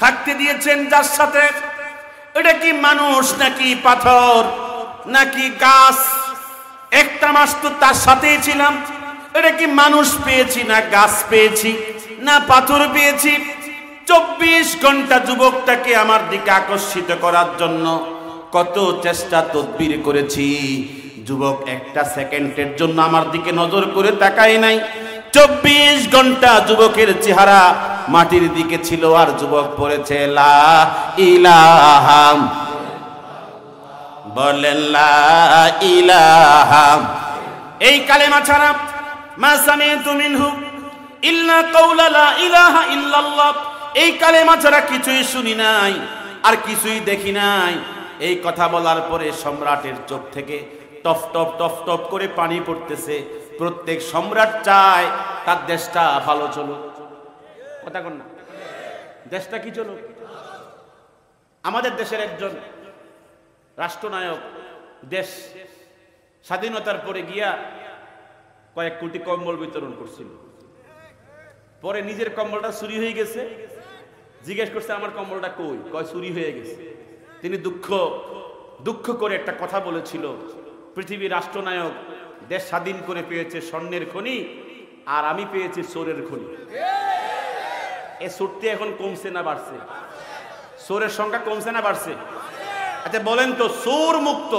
থাকতে দিয়েছেন যার সাথে, এটা কি মানুষ নাকি পাথর নাকি গাছ? 1টা মাস তো তার সাথেই ছিলাম, এটা কি মানুষ পেয়েছি না গাছ পেয়েছি না পাথর পেয়েছি? 24 ঘন্টা যুবকটাকে আমার দিকে আকর্ষিত করার জন্য কত চেষ্টা তদবির করেছি, যুবক 1টা সেকেন্ডের জন্য আমার দিকে নজর করে তাকায় নাই। 24 ঘন্টা যুবকের চেহারা মাটির দিকে ছিল, আর যুবক পড়েছে লা ইলাহা, বলেন লা ইলাহা। এই কালেমা ছাড়া মা সামিতু মিনহু ইল্লা কাওলা লা ইলাহা ইল্লাল্লাহ, এই কালেমা ছাড়া কিছুই শুনি নাই আর কিছুই দেখি নাই। এই কথা বলার পরে সম্রাটের চোখ থেকে টপ টপ টপ টপ করে পানি পড়তেছে। প্রত্যেক সম্রাট চায় তার দেশটা ভালো চলুক। কথা কন না? দেশটা কি চলুক? আমাদের দেশের একজন রাষ্ট্রনায়ক দেশ স্বাধীনতার পরে গিয়া কয়েক কোটি কম্বল বিতরণ করছিল। পরে নিজের কম্বলটা চুরি হয়ে গেছে, জিজ্ঞেস করছে আমার কম্বলটা কই? কয় চুরি হয়ে গেছে। তিনি দুঃখ করে একটা কথা বলেছিল, পৃথিবীর রাষ্ট্রনায়ক দেশ স্বাধীন করে পেয়েছে স্বর্ণের খনি, আর আমি পেয়েছি চোরের খনি। এ চোরটি এখন কমছে না বাড়ছে? চোরের সংখ্যা কমছে না বাড়ছে? আচ্ছা বলেন তো, চোর মুক্ত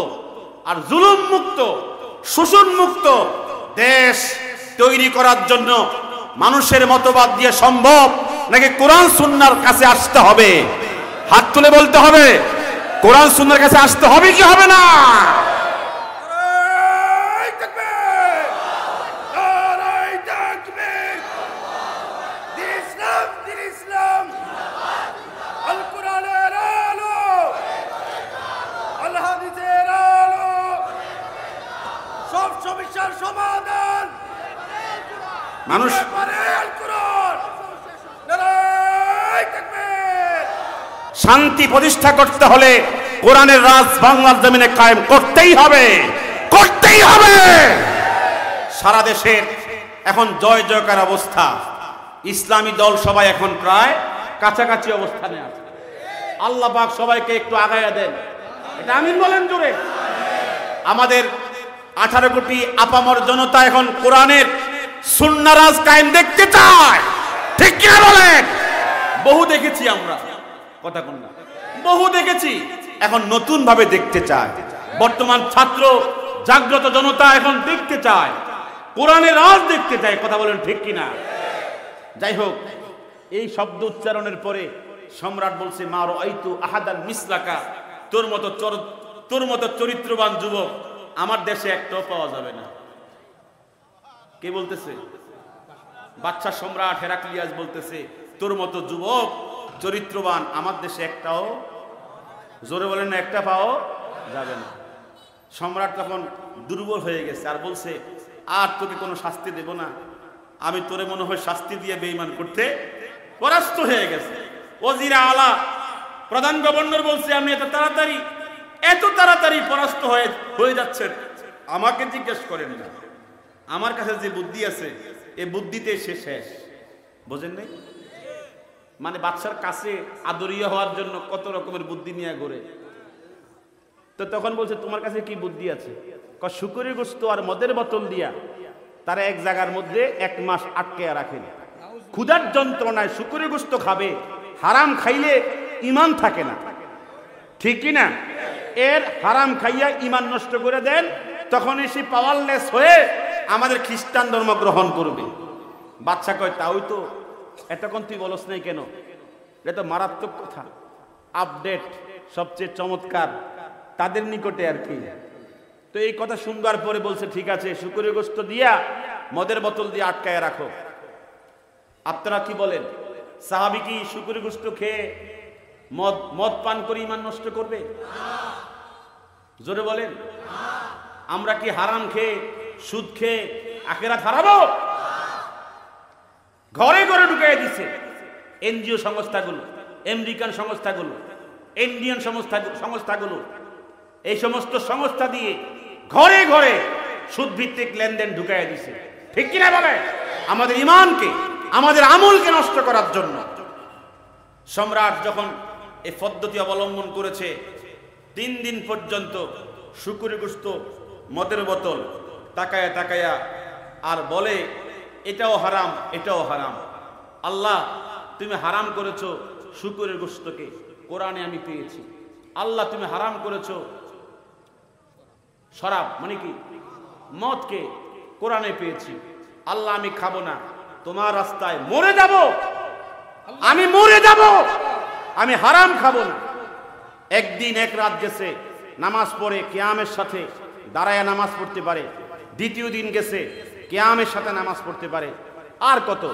আর জুলুম মুক্ত, শোষণ মুক্ত দেশ তৈরি করার জন্য মানুষের মতবাদ দিয়ে সম্ভব নাকি কোরআন সুন্নাহর কাছে আসতে হবে? হাত তুলে বলতে হবে, কোরআন সুন্নাহর কাছে আসতে হবে কি হবে না? সমস্যার সমাধান মানুষ শান্তি প্রতিষ্ঠা করতে হলে কোরআনের রাজ বাংলার জমিনে কায়েম করতেই হবে, করতেই হবে। সারা দেশের এখন জয় জয়কার অবস্থা, ইসলামী দল সবাই এখন প্রায় কাছাকাছি অবস্থানে আছে। আল্লাহ পাক সবাইকে একটু আগায়া দেন, এটা আমিন বলেন জোরে। আমাদের 18 কোটি আপামর জনতা এখন কোরআনের সুন্নাহ রাজ কায়েম দেখতে চায়, ঠিক কি না বলেন? বহু দেখেছি আমরা, কথা কোন না, বহু দেখেছি, এখন নতুন ভাবে দেখতে চায়। বর্তমান ছাত্র জাগ্রত জনতা এখন দেখতে চায়, কোরআনের রাজ দেখতে চায়, কথা বলেন ঠিক কিনা? যাই হোক, এই শব্দ উচ্চারণের পরে সম্রাট বলছে, মা রাআইতু আহাদান মিসলাকা, তোর মতো চরিত্রবান যুবক আমার দেশে একটাও পাওয়া যাবে না। কে বলতেছে? বাদশা সম্রাট হেরাক্লিয়াস বলতেছে, তোর মতো যুবক চরিত্রবান আমার দেশে একটাও, জোরে বলেন না, একটা পাও যাবে না। সম্রাট তখন দুর্বল হয়ে গেছে, আর বলছে, আর তোকে কোনো শাস্তি দেব না, আমি তোরে মনে হয় শাস্তি দিয়ে বেঈমান করতে পরাস্ত হয়ে গেছে। ওজিরা আলা প্রধান গভর্নর বলছে, আমি এত তাড়াতাড়ি পরাস্ত হয়ে যাচ্ছেন, আমাকে জিজ্ঞেস করেন না, আমার কাছে যে বুদ্ধি আছে এই বুদ্ধিতে সে শেষ। বোঝেন নাই? মানে বাদশার কাছে আদরিয়া হওয়ার জন্য কত রকমের বুদ্ধি নিয়ে ঘুরে। তো তখন বলছে, তোমার কাছে কি বুদ্ধি আছে? শুকরের গোশত আর মদের বোতল দিয়া তারা এক জায়গার মধ্যে 1 মাস আটকে রাখেন। ক্ষুধার যন্ত্রণায় শুকরের গোশত খাবে, হারাম খাইলে ঈমান থাকে না, ঠিক কি না? এর হারাম খাইয়া ঈমান নষ্ট করে দেন, তখন এসে পাওয়ারলেস হয়ে আমাদের খ্রিস্টান ধর্ম গ্রহণ করবে। বাদশা কয়, তাও তো এতক্ষণ তুই বলস নাই কেন? এটা তো মারাত্মক কথা। আপডেট সবচেয়ে চমৎকার তাদের নিকটে আর কি। তো এই কথা শুনবার পরে বলছে, ঠিক আছে, শুকরের গোশত দিয়া মদের বোতল দিয়ে আটকায় রাখো। আপনারা কি বলেন, সাহাবী কি শুকরের গোশত খেয়ে মদ পান করে ঈমান নষ্ট করবে? জোরে বলেন। আমরা কি হারাম খেয়ে সুদ খেয়ে আখিরাত হারাবো? ঘরে ঘরে ঢুকিয়ে দিছে এনজিও সংস্থাগুলো, আমেরিকান সংস্থাগুলো, ইন্ডিয়ান সংস্থাগুলো, এই সমস্ত সংস্থা দিয়ে ঘরে ঘরে সুদ ভিত্তিক লেনদেন ঢুকিয়ে দিছে, ঠিক কিনা বলে? আমাদের ঈমানকে, আমাদের আমলকে নষ্ট করার জন্য। সম্রাট যখন এই পদ্ধতি অবলম্বন করেছে, 3 দিন পর্যন্ত শুকরের গোশত মদের বোতল তাকায়া তাকায়া আর বলে, এটাও হারাম, এটাও হারাম। আল্লাহ, তুমি হারাম করেছো শুকরের গোশতকে, কোরআনে আমি পেয়েছি। আল্লাহ, তুমি হারাম করেছো শরাব, মানে কি মদকে, কোরআনে পেয়েছি। আল্লাহ, আমি খাবো না, তোমার রাস্তায় মরে যাব, আমি মরে যাব, আমি হারাম খাবো না। একদিন এক রাত গেছে, নামাজ পড়ে কিয়ামের সাথে দাঁড়ায় নামাজ পড়তে পারে। দ্বিতীয় দিন গেছে, কিয়ামের সাথে নামাজ পড়তে পারে। আর কত,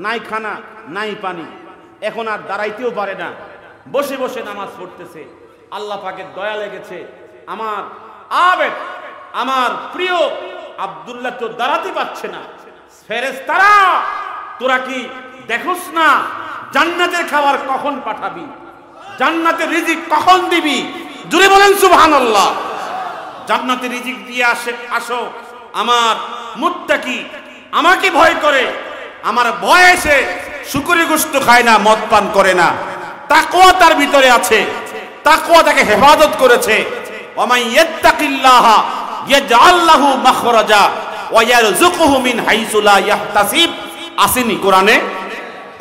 নাই খানা নাই পানি, এখন আর দাঁড়াইতেও পারে না, বসে বসে নামাজ পড়তেছে। আল্লাহ পাকের দয়া লেগেছে, আমার আবেদ, আমার প্রিয় আব্দুল্লাহ তো দাঁড়াতে পারছে না। ফেরেশতারা, তোরা কি দেখোস না জান্নাতের খাবার কখন পাঠাবি, জান্নাতের রিজিক কখন দিবি? জোরে বলেন সুবহানাল্লাহ। জান্নাতের রিজিক দিয়ে আসো। আমার মুত্তাকি আমাকে ভয় করে, আমার ভয় এসে শুকরের গোশত খায় না, মদ পান করে না, তাকওয়া তার ভিতরে আছে, তাকওয়া তাকে হেফাজত করেছে। ওয়ামান ইয়াত্তাকিল্লাহা ইয়াজআল লাহু মাখরাজা ওয়া ইয়ারযুকুহু মিন হাইসু লা ইয়াহতাসিব। আসেনি কোরআনে?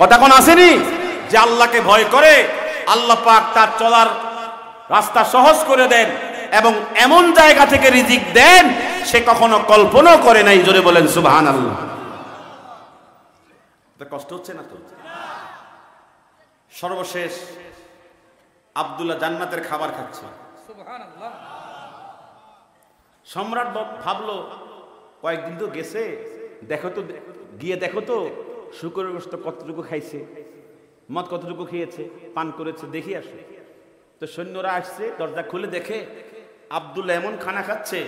কথা কোন আসেনি? যে আল্লাহকে ভয় করে, আল্লাহ পাক তার চলার রাস্তা সহজ করে দেন এবং এমন জায়গা থেকে রিজিক দেন সে কখনো কল্পনাও করে নাই। জোরে বলেন সুবহানাল্লাহ। কষ্ট হচ্ছে না তো? সর্বশেষ আব্দুল্লাহ জান্নাতের খাবার খাচ্ছে। সুবহানাল্লাহ। সম্রাট ভাবলো, কয়েকদিন তো গেছে, দেখো তো, গিয়ে দেখো তো শুকরের গোশত কতটুকু খাইছে, মদ কতটুকু খেয়েছে, পান করেছে, দেখি আসে। তো সৈন্যরা আসছে, দরজা খুলে দেখে আব্দুল্লাহ এমন খানা খাচ্ছে,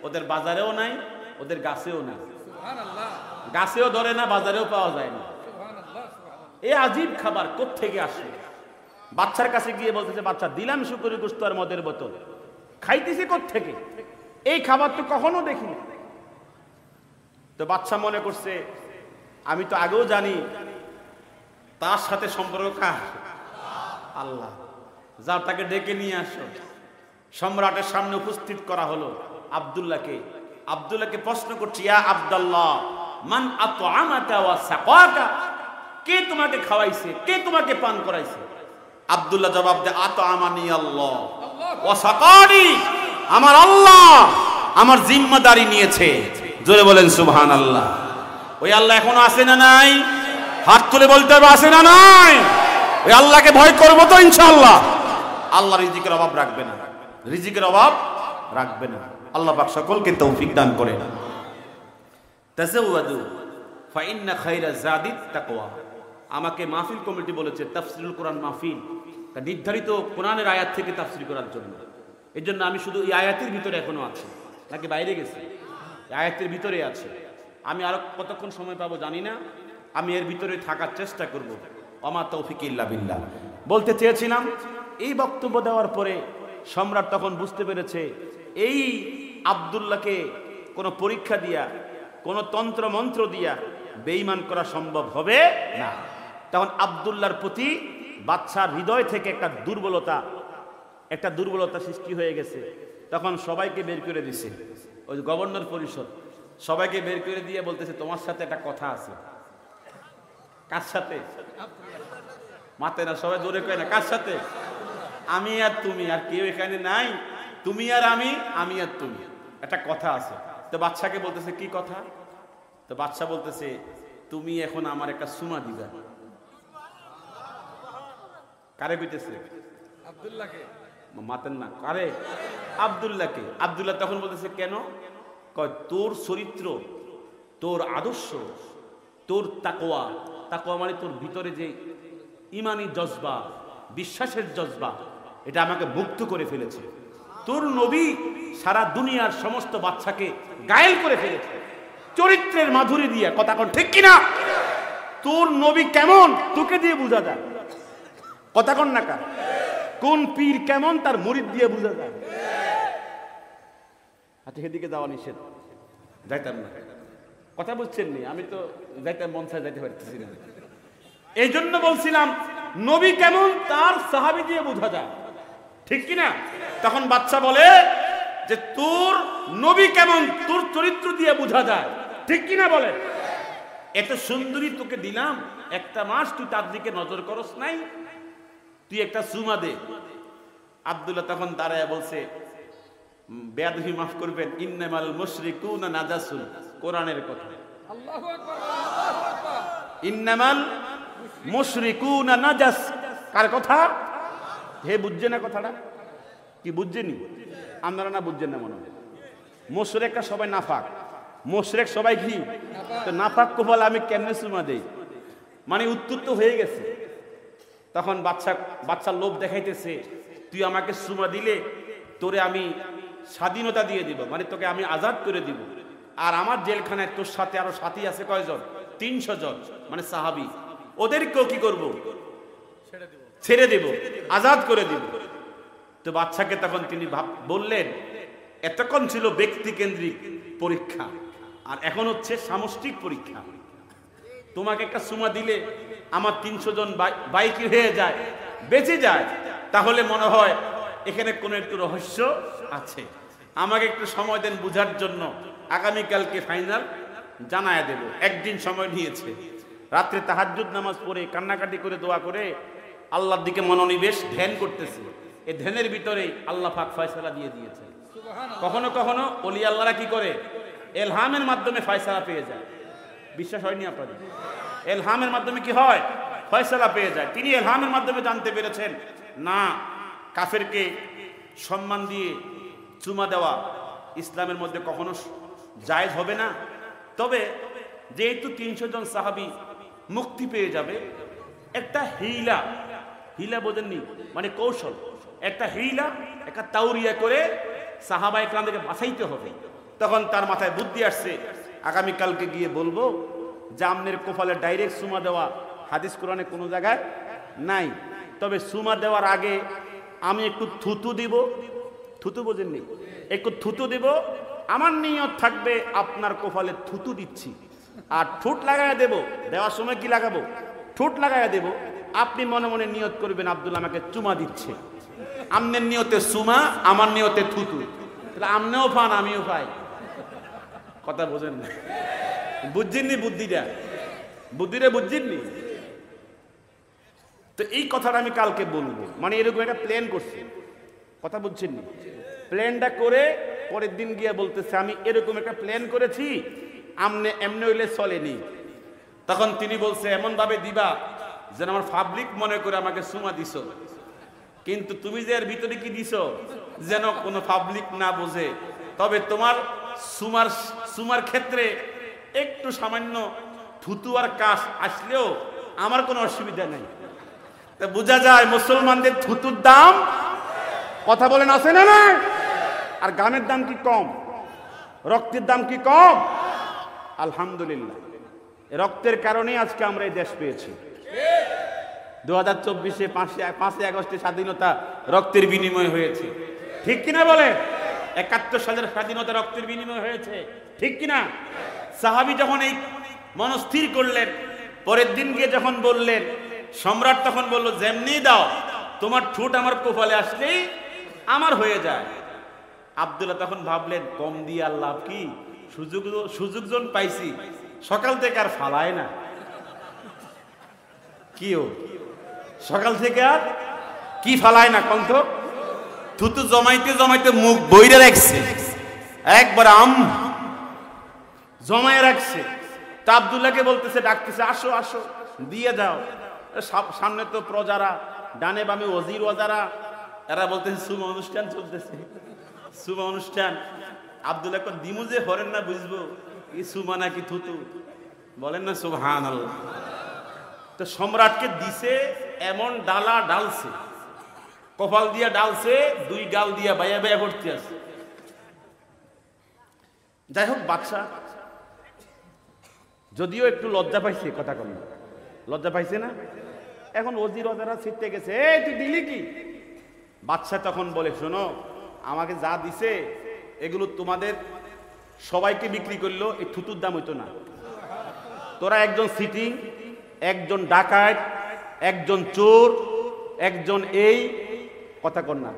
ওদের বাজারেও নাই, ওদের গাছেও না, গাছেও ধরে না, বাজারেও পাওয়া যায় না। এই আজীব খাবার কোত্থেকে আসে? বাচ্চার কাছে গিয়ে বলতেছে, বাচ্চা দিলাম শুকরের গোশত আর মদের বোতল, খাইতেছে কোত্থেকে? এই খাবার তো কখনো দেখিনি। তো বাচ্চা মনে করছে আমি তো আগেও জানি তার সাথে সম্পর্ক কার? আল্লাহ। যার তাকে ডেকে নিয়ে আসো। সম্রাটের সামনে উপস্থিত করা হলো আব্দুল্লাহকে। আব্দুল্লাহকে প্রশ্ন করছি, ইয়া আব্দুল্লাহ, মান আতআমাকা ওয়া সাকাকা, কে তোমাকে খাওয়াইছে, কে তোমাকে পান করাইছে? আব্দুল্লাহ জবাব দেয়, আতআমানি আল্লাহ ওয়া সাকানি, আমার আল্লাহ আমার জিম্মাদারি নিয়েছে। জোরে বলেন সুবহানাল্লাহ। ওই আল্লাহ এখনো আছে না নাই? হাত তুলে বলতে হবে আছে না নাই? ওই আল্লাহকে ভয় করবো তো ইনশাআল্লাহ। আল্লাহ রিজিকের অভাব রাখবে না, রিজিকের অভাব রাখবে না। আল্লাহ পাক সকলকে তৌফিক দান করেন। তাযাওয়াদু ফাইন্না খায়রা যাদিত তাকওয়া। আমাকে মাহফিল কমিটি বলেছে তাফসিরুল কোরআন মাহফিল, তা নির্ধারিত কোরআনের আয়াত থেকে তাফসির করার জন্য। এই জন্য আমি শুধু এই আয়াতের ভিতরে এখনো আছি, নাকি বাইরে গেছি? আয়াতের ভিতরে আছে। আমি আরো কতক্ষণ সময় পাবো জানি না, আমি এর ভিতরে থাকার চেষ্টা করব। ওমা তৌফিক ইল্লা বিল্লাহ। বলতে চেয়েছিলাম, এই বক্তব্য দেওয়ার পরে সম্রাট তখন বুঝতে পেরেছে এই আব্দুল্লাহকে কোনো পরীক্ষা দিয়া, কোনো তন্ত্র মন্ত্র দিয়া বেঈমান করা সম্ভব হবে না। তখন আব্দুল্লাহর প্রতি বাদশার হৃদয় থেকে একটা দুর্বলতা সৃষ্টি হয়ে গেছে। তখন সবাইকে বের করে দিছে, ওই গভর্নর পরিষদ সবাইকে বের করে দিয়ে বলতেছে, তোমার সাথে একটা কথা আছে। কার সাথে? মাতে না, সবাই জোরে কয় না, কার সাথে? আমি আর তুমি, আর কেউ এখানে নাই। তুমি আর আমি, আমি আর তুমি, একটা কথা আছে। তো বাদশাকে বলতেছে, কি কথা? তো বাদশা বলতেছে, তুমি এখন আমার একটা সুমা দিবা। কারে কইতেছে? আব্দুল্লাহকে। মাতেন না, কারে? আব্দুল্লাহকে। আব্দুল্লাহ তখন বলতেছে, কেন? কয়, তোর চরিত্র, তোর আদর্শ, তোর তাকওয়া, তাকওয়া মানে তোর ভিতরে যে ইমানি জজবা, বিশ্বাসের জজবা, এটা আমাকে মুগ্ধ করে ফেলেছে। তোর নবী সারা দুনিয়ার সমস্ত বাচ্চাকে গায়েল করে ফেলেছে চরিত্রের মাধুরী দিয়ে। কথা কোন ঠিক কিনা? তোর নবী কেমন তোকে দিয়ে বোঝা যায়। কথা কোন না কার? কোন পীর কেমন তার মুরিদ দিয়ে বোঝা যায়। আচ্ছা, সেদিকে যাওয়া নিষেধ, যাইতাম না। কথা বুঝছেন নি? আমি তো যাইতাম, মন চায় যাইতে পারতেছি না। এই জন্য বলছিলাম নবী কেমন তার সাহাবী দিয়ে বোঝা যায়, ঠিক কিনা? তখন বাদশা বলে যে তোর নবী কেমন তোর চরিত্র দিয়ে বোঝা যায়, ঠিক কিনা বলে? এত সুন্দরী তোকে দিলাম, একটা মাস তুই তার দিকে নজর করস নাই, তুই একটা সুমা দে। আব্দুল্লাহ তখন দাঁড়ায় বলছে, বেয়াদবি মাফ করবেন, ইন্নামাল মুশরিকুনা নাজাসুন, কোরআনের কথা। আল্লাহু আকবার, আল্লাহু আকবার। ইন্নামাল মুশরিকুনা নাজাস, কার কথা? হে বুঝছে না কথাটা? কি বুঝছেনি? আপনারা না বুঝছেন না মনে হয়। মুশরিকরা সবাই নাফাক, মুশরিক সবাই কি? তো নাফাক কপাল আমি কেমনে সুমা দেই? মানে উত্তর তো হয়ে গেছে। তখন বাচ্চার লোভ দেখাইতেছে, তুই আমাকে সুমা দিলে তোরে আমি স্বাধীনতা দিয়ে দিব, মানে তোকে আমি আজাদ করে দিব। আর আমার জেলখানায় তোর সাথে আরো সাথী আছে কয়জন? 300 জন, মানে সাহাবী। ওদেরকেও কি করব? ছেড়ে দেব, আজাদ করে দিব। তো বাচ্চাকে তখন তিনি বললেন, এতক্ষণ ছিল ব্যক্তি কেন্দ্রিক পরীক্ষা, আর এখন হচ্ছে সামষ্টিক পরীক্ষা। তোমাকে একটা সুমা দিলে আমার 300 জন বাইকি হয়ে যায়, বেঁচে যায়, তাহলে মনে হয় এখানে কোনো একটু রহস্য আছে। আমাকে একটু সময় দেন বুঝার জন্য, আগামীকালকে ফাইনাল জানায় দেব। একদিন সময় নিয়েছে। রাত্রে তাহাজ্জুদ নামাজ পড়ে কান্নাকাটি করে দোয়া করে আল্লাহর দিকে মনোনিবেশ ধ্যান করতেছে। এই ধ্যানের ভিতরে আল্লাহ পাক ফয়সালা দিয়ে দিয়েছে। কখনো কখনো ওলি আল্লাহরা কি করে? এলহামের মাধ্যমে ফয়সালা পেয়ে যায়। বিশ্বাস হয়নি আপনাদের? এলহামের মাধ্যমে কি হয়? ফয়সালা পেয়ে যায়। তিনি এলহামের মাধ্যমে জানতে পেরেছেন, না, কাফেরকে সম্মান দিয়ে চুমা দেওয়া ইসলামের মধ্যে কখনো জায়েজ হবে না। তবে যেহেতু 300 জন সাহাবী মুক্তি পেয়ে যাবে, একটা হিলা বোঝেননি, মানে কৌশল, একটা হিলা, একটা তাওরিয়া করে সাহাবা ইকরামদেরকে বাঁচাইতে হবে। তখন তার মাথায় বুদ্ধি আসছে, আগামীকালকে গিয়ে বলবো যে আমনের কপালে ডাইরেক্ট সুমা দেওয়া হাদিস কোরআনে কোনো জায়গায় নাই, তবে সুমা দেওয়ার আগে আমি একটু থুতু দিব। থুতু বোঝেননি? একটু থুতু দিব, আমার নিয়ত থাকবে আপনার কপালে থুতু দিচ্ছি, আর ঠোঁট লাগাইয়া দেব। দেওয়ার সময় কি লাগাবো? ঠোঁট লাগাইয়া দেব। আপনি মনে মনে নিয়ত করবেন আব্দুল আমাকে চুমা দিচ্ছে। আমনের নিয়তে সুমা, আমার নিয়তে থুতু, তাহলে আমনেও পান আমিও পাই। কথা বোঝেন না? বুঝছেননি বুদ্ধিটা? বুদ্ধিটা বুঝছেননি? তো এই কথাটা আমি কালকে বলবো, মানে এরকম একটা প্ল্যান করছি। কথা বুঝছেননি? প্ল্যানটা করে পরের দিন গিয়ে বলতেছে আমি এরকম একটা প্ল্যান করেছি, আমনে এমনি হইলে চলেনি। তখন তিনি বলছে এমন ভাবে দিবা যেন আমার পাবলিক মনে করে আমাকে সুমা দিছো, কিন্তু তুমি যে এর ভিতরে কি দিছো যেন কোনো পাবলিক না বোঝে। তবে তোমার সুমার ক্ষেত্রে একটু সামান্য থুতু আর কাশ আসলেও আমার কোনো অসুবিধা নেই। তা বোঝা যায় মুসলমানদের থুতুর দাম, কথা বলেন, আছে না না? আর গামের দাম কি কম? রক্তের দাম কি কম? আলহামদুলিল্লাহ, রক্তের কারণেই আজকে আমরা এই দেশ পেয়েছি। 2024-এ 5ই আগস্টে স্বাধীনতা রক্তের বিনিময় হয়েছে, ঠিক কিনা বলে? 71 সালের স্বাধীনতা রক্তের বিনিময় হয়েছে, ঠিক কিনা? সাহাবী যখন এই মনস্থির করলেন, পরের দিন গিয়ে যখন বললেন, সম্রাট তখন বলল যেমনি দাও, তোমার ঠোঁট আমার কপালে আসলেই আমার হয়ে যায়। আব্দুল্লাহ তখন ভাবলেন কম দিয়ে আর লাভ কি, সুযোগ জন পাইছি, সকাল থেকে আর ফালায় না। কি ও সকাল থেকে আর কি ফালায় না? কন্ত থুতু জমাইতে জমাইতে মুখ বইরে রাখছে, একবার জমায় রাখছে। তা আব্দুল্লাহকে বলতেছে, ডাকতেছে, আসো আসো দিয়ে যাও। সামনে তো প্রজারা, ডানে বামে ওজির ওয়াজারা, এরা বলতেছে সুমা অনুষ্ঠান চলতেছে, সুমা অনুষ্ঠান। আব্দুল্লাহ দিমু যে হরেন না বুঝবো কি সুমা নাকি থুতু, বলেন না সুবহানাল্লাহ। তো সম্রাটকে দিছে এমন ডালা ডালছে, কপাল দিয়া ডালছে, 2 গাল দিয়া বাইয়া বাইয়া ভর্তি আছে। যাই হোক, বাদশা যদিও একটু লজ্জা পাইছে, কথা কম লজ্জা পাইছে না? এখন ওজির ওজারা ছিটতে গেছে, এই তুই দিলি কি? বাদশা তখন বলে, শোনো, আমাকে যা দিছে এগুলো তোমাদের সবাইকে বিক্রি করলো এই থুতুর দাম হইতো না। তোরা একজন সিটিং, একজন ডাকাত, একজন চোর, একজন এই, কথা কর না,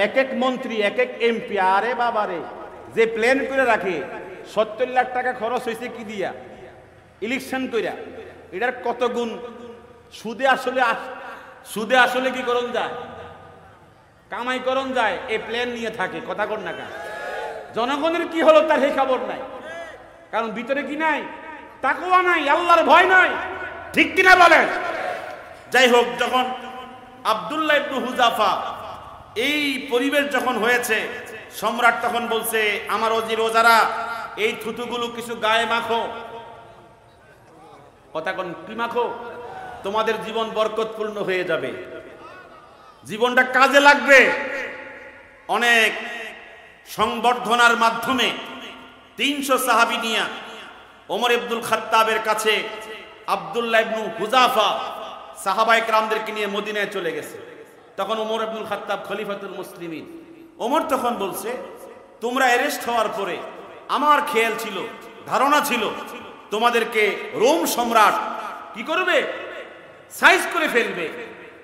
এক এক মন্ত্রী, এক এক এমপি, আরে বাবারে যে প্ল্যান করে রাখে 70 লাখ টাকা খরচ হয়েছে কি দিয়া, ইলেকশন কইরা, এটার কত গুণ সুদে আসলে কি করণ যায়, কামাই করণ যায়, এই প্ল্যান নিয়ে থাকে। কথা কর না কা? জনগণের কি হলো তার সেই খবর নাই, কারণ ভিতরে কি নাই, তাকওয়া নাই, আল্লাহর ভয় নাই, ঠিক কিনা বলেন? যাই হোক, যখন আব্দুল্লাহ ইবনে হুযাফা এই পরিবেশ যখন হয়েছে, সম্রাট তখন বলছে, আমার ওজির ওজারা এই থুতুগুলো কিছু গায়ে মাখো। কথা কোন কি মাখো? তোমাদের জীবন বরকতপূর্ণ হয়ে যাবে, জীবনটা কাজে লাগবে। অনেক সংবর্ধনার মাধ্যমে 300 সাহাবী নিয়ে ওমর ইবনুল খাত্তাবের কাছে আব্দুল্লাহ ইবনে হুযাফা সাহাবায়ে কেরামদেরকে নিয়ে মদিনায় চলে গেছে। তখন ওমর ইবনুল খাত্তাব খলিফাতুল মুসলিমিন। ওমর তখন বলছে, তোমরা অ্যারেস্ট হওয়ার পরে আমার খেয়াল ছিল, ধারণা ছিল তোমাদেরকে রোম সম্রাট কি করবে, সাইজ করে ফেলবে,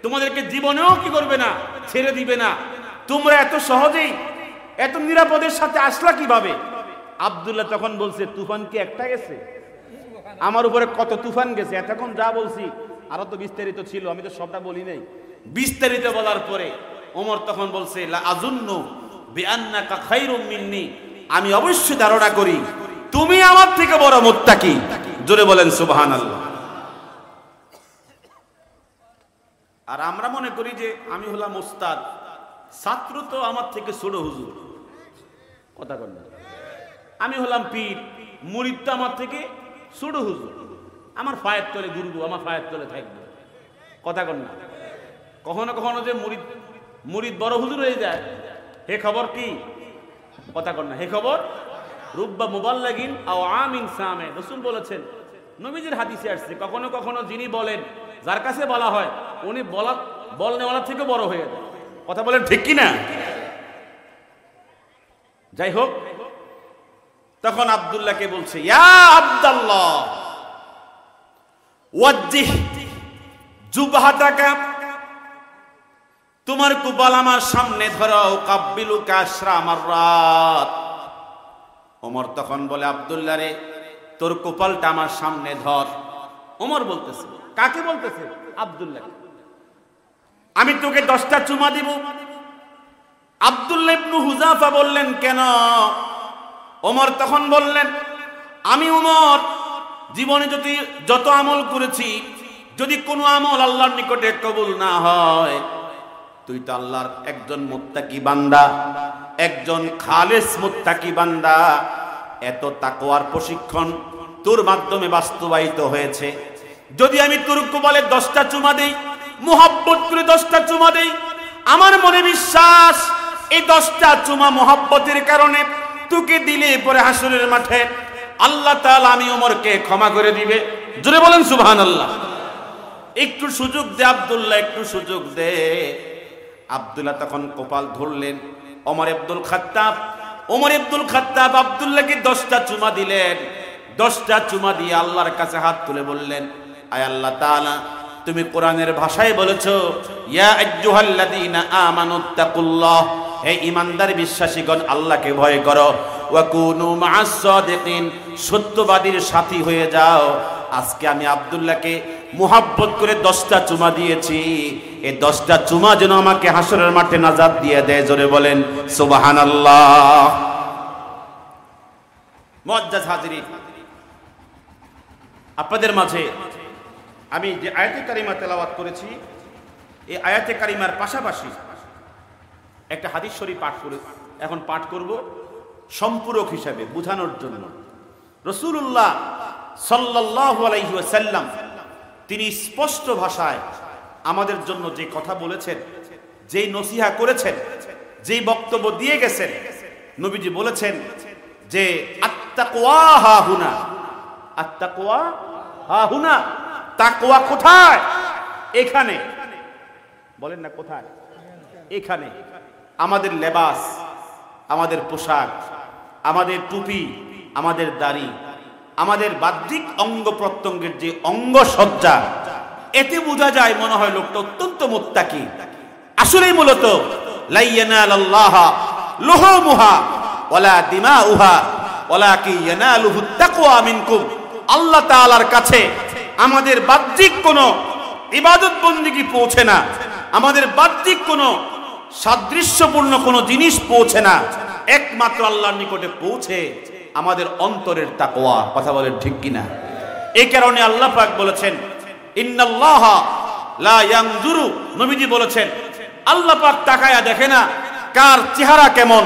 তোমাদেরকে জীবনেও কি করবে না, ছেড়ে দিবে না। তোমরা এত সহজেই এত নিরাপদের সাথে আসলা কিভাবে? আব্দুল্লাহ তখন বলছে, তুফান কি একটা গেছে? আমার উপরে কত তুফান গেছে, এতক্ষণ যা বলছি আরো তো বিস্তারিত ছিল, আমি তো সবটা বলি নাই। বিস্তারিত বলার পরে ওমর তখন বলছে, লা আযুন্নু বিআন্নাকা খায়রুম মিন্নি, আমি অবশ্যই ধারণা করি তুমি আমার থেকে বড় মুত্তাকি। জোরে বলেন সুবহানাল্লাহ। আর আমরা মনে করি যে আমি হলাম ওস্তাদ, ছাত্র তো আমার থেকে ছোট হুজুর। কথা কর না। আমি হলাম পীর, মুরিদ তো আমার থেকে ছোট হুজুর, আমার পায়ের তলে ঘুরবো, আমার পায়ের তলে থাকবো। কথা কর না। কখনো কখনো যে মুরিদ বড় হুজুর হয়ে যায়, হে খবর কি? কথা কর না, হে খবর রুব্বা মুবাল্লাগিন আও আমিন সামে। রাসূল বলেছেন, নবীজির হাদিসে আসছে, কখনো কখনো যিনি বলেন, যার কাছে বলা হয়, উনি বলনেওয়ালা থেকে বড় হয়ে যায়। কথা বলেন ঠিক কি না? যাই হোক, তখন আব্দুল্লাহকে বলছে, ইয়া আব্দুল্লাহ ওয়াজ্জিহ জুবহাতাকা, তোমার কুপাল আমার সামনে ধরো, কাব্বিলুকা আশরা মাররাত। ওমর তখন বলে, আব্দুল্লাহ রে, তোর কপালটা আমার সামনে ধর। ওমর বলতেছে, কাকে বলতেছে? আব্দুল্লাহ, আমি তোকে 10টা চুমা দিব। আব্দুল্লাহ ইবনে হুযাফা বললেন, কেন? ওমর তখন বললেন, আমি ওমর জীবনে যত আমল করেছি, যদি কোনো আমল আল্লাহর নিকটে কবুল না হয়, তুই তো আল্লাহর একজন মুত্তাকি বান্দা, একজন খালেস মুত্তাকি বান্দা, এত তাকওয়ার প্রশিক্ষণ তোর মাধ্যমে বাস্তবায়িত হয়েছে। যদি আমি তোর কপালে 10টা চুমা দেই, মুহাব্বত করে 10টা চুমা দেই, আমার মনে বিশ্বাস এই 10টা চুমা মুহাব্বতের কারণে তোকে দিলে পরে হাসরের মাঠে আল্লাহ তাআলা আমি ওমরকে ক্ষমা করে দিবে। জোরে বলেন সুবহানাল্লাহ। একটু সুযোগ দে আব্দুল্লাহ, একটু সুযোগ দে। আব্দুল্লাহ তখন কপাল ধরলেন। ওমর ইবনুল খাত্তাব আব্দুল্লাহকে 10টা চুমা দিলেন। 10টা চুমা দিয়ে আল্লাহর কাছে হাত তুলে বললেন, আয় আল্লাহ তাআলা, তুমি কোরআনের ভাষায় বলেছো, ইয়া আইয়ুহাল্লাযীনা আমানুত্তাকুল্লাহ, হে ঈমানদার বিশ্বাসীগণ, আল্লাহকে ভয় করো, ওয়া কুনু মা'আস সাদিকিন, সত্যবাদীর সাথী হয়ে যাও। আজকে আমি আব্দুল্লাহকে মুহাব্বত করে 10টা চুমা দিয়েছি, এই 10টা চুমা যেন আমাকে হাসরের মাঠে নাজাত দিয়ে দেয়। জোরে বলেন সুবহানাল্লাহ। মুআজ্জাজ হাজিরিন, আপনাদের মাঝে আমি যে আয়াতে কারিমা তেলাওয়াত করেছি, এই আয়াতে কারিমার পাশাপাশি একটা হাদিস শরীফ এখন পাঠ করব সম্পূরক হিসাবে বোঝানোর জন্য। রাসূলুল্লাহ সাল্লাল্লাহু আলাইহি ওয়াসাল্লাম তিনি স্পষ্ট ভাষায় আমাদের জন্য যে কথা বলেছেন, যেই নসিহা করেছেন, যেই বক্তব্য দিয়ে গেছেন, নবীজি বলেছেন যে আত্তাকওয়া হাহুনা, আত্তাকওয়া হাহুনা, তাকওয়া কোথায়? এখানে। বলেন না কোথায়? এখানে। আমাদের লেবাস, আমাদের পোশাক, আমাদের টুপি, আমাদের দাড়ি, আমাদের বাহ্যিক অঙ্গ প্রত্যঙ্গের যে অঙ্গ সজ্জা, এতে বোঝা যায় মনে হয় লোকটা অত্যন্ত মুত্তাকি। আসলেই মূলত লা ইয়ানালাল্লাহা লুহুমুহা ওয়ালা দিমাউহা ওয়ালাকিন ইয়ানালুহুত তাকওয়া মিনকুম। আল্লাহ তাআলার কাছে আমাদের বাহ্যিক কোনো ইবাদত বন্দেগী পৌঁছে না, আমাদের বাহ্যিক কোনো সাদৃশ্যপূর্ণ কোনো জিনিস পৌঁছে না, একমাত্র আল্লাহর নিকটে পৌঁছে আমাদের অন্তরের তাকওয়া। কথা বলেন ঠিক কিনা? এই কারণে আল্লাহ পাক বলেছেন, ইন্নাল্লাহা লা ইয়ানজুরু, নবীজি বলেছেন, আল্লাহ পাক তাকায়া দেখে না কার চেহারা কেমন,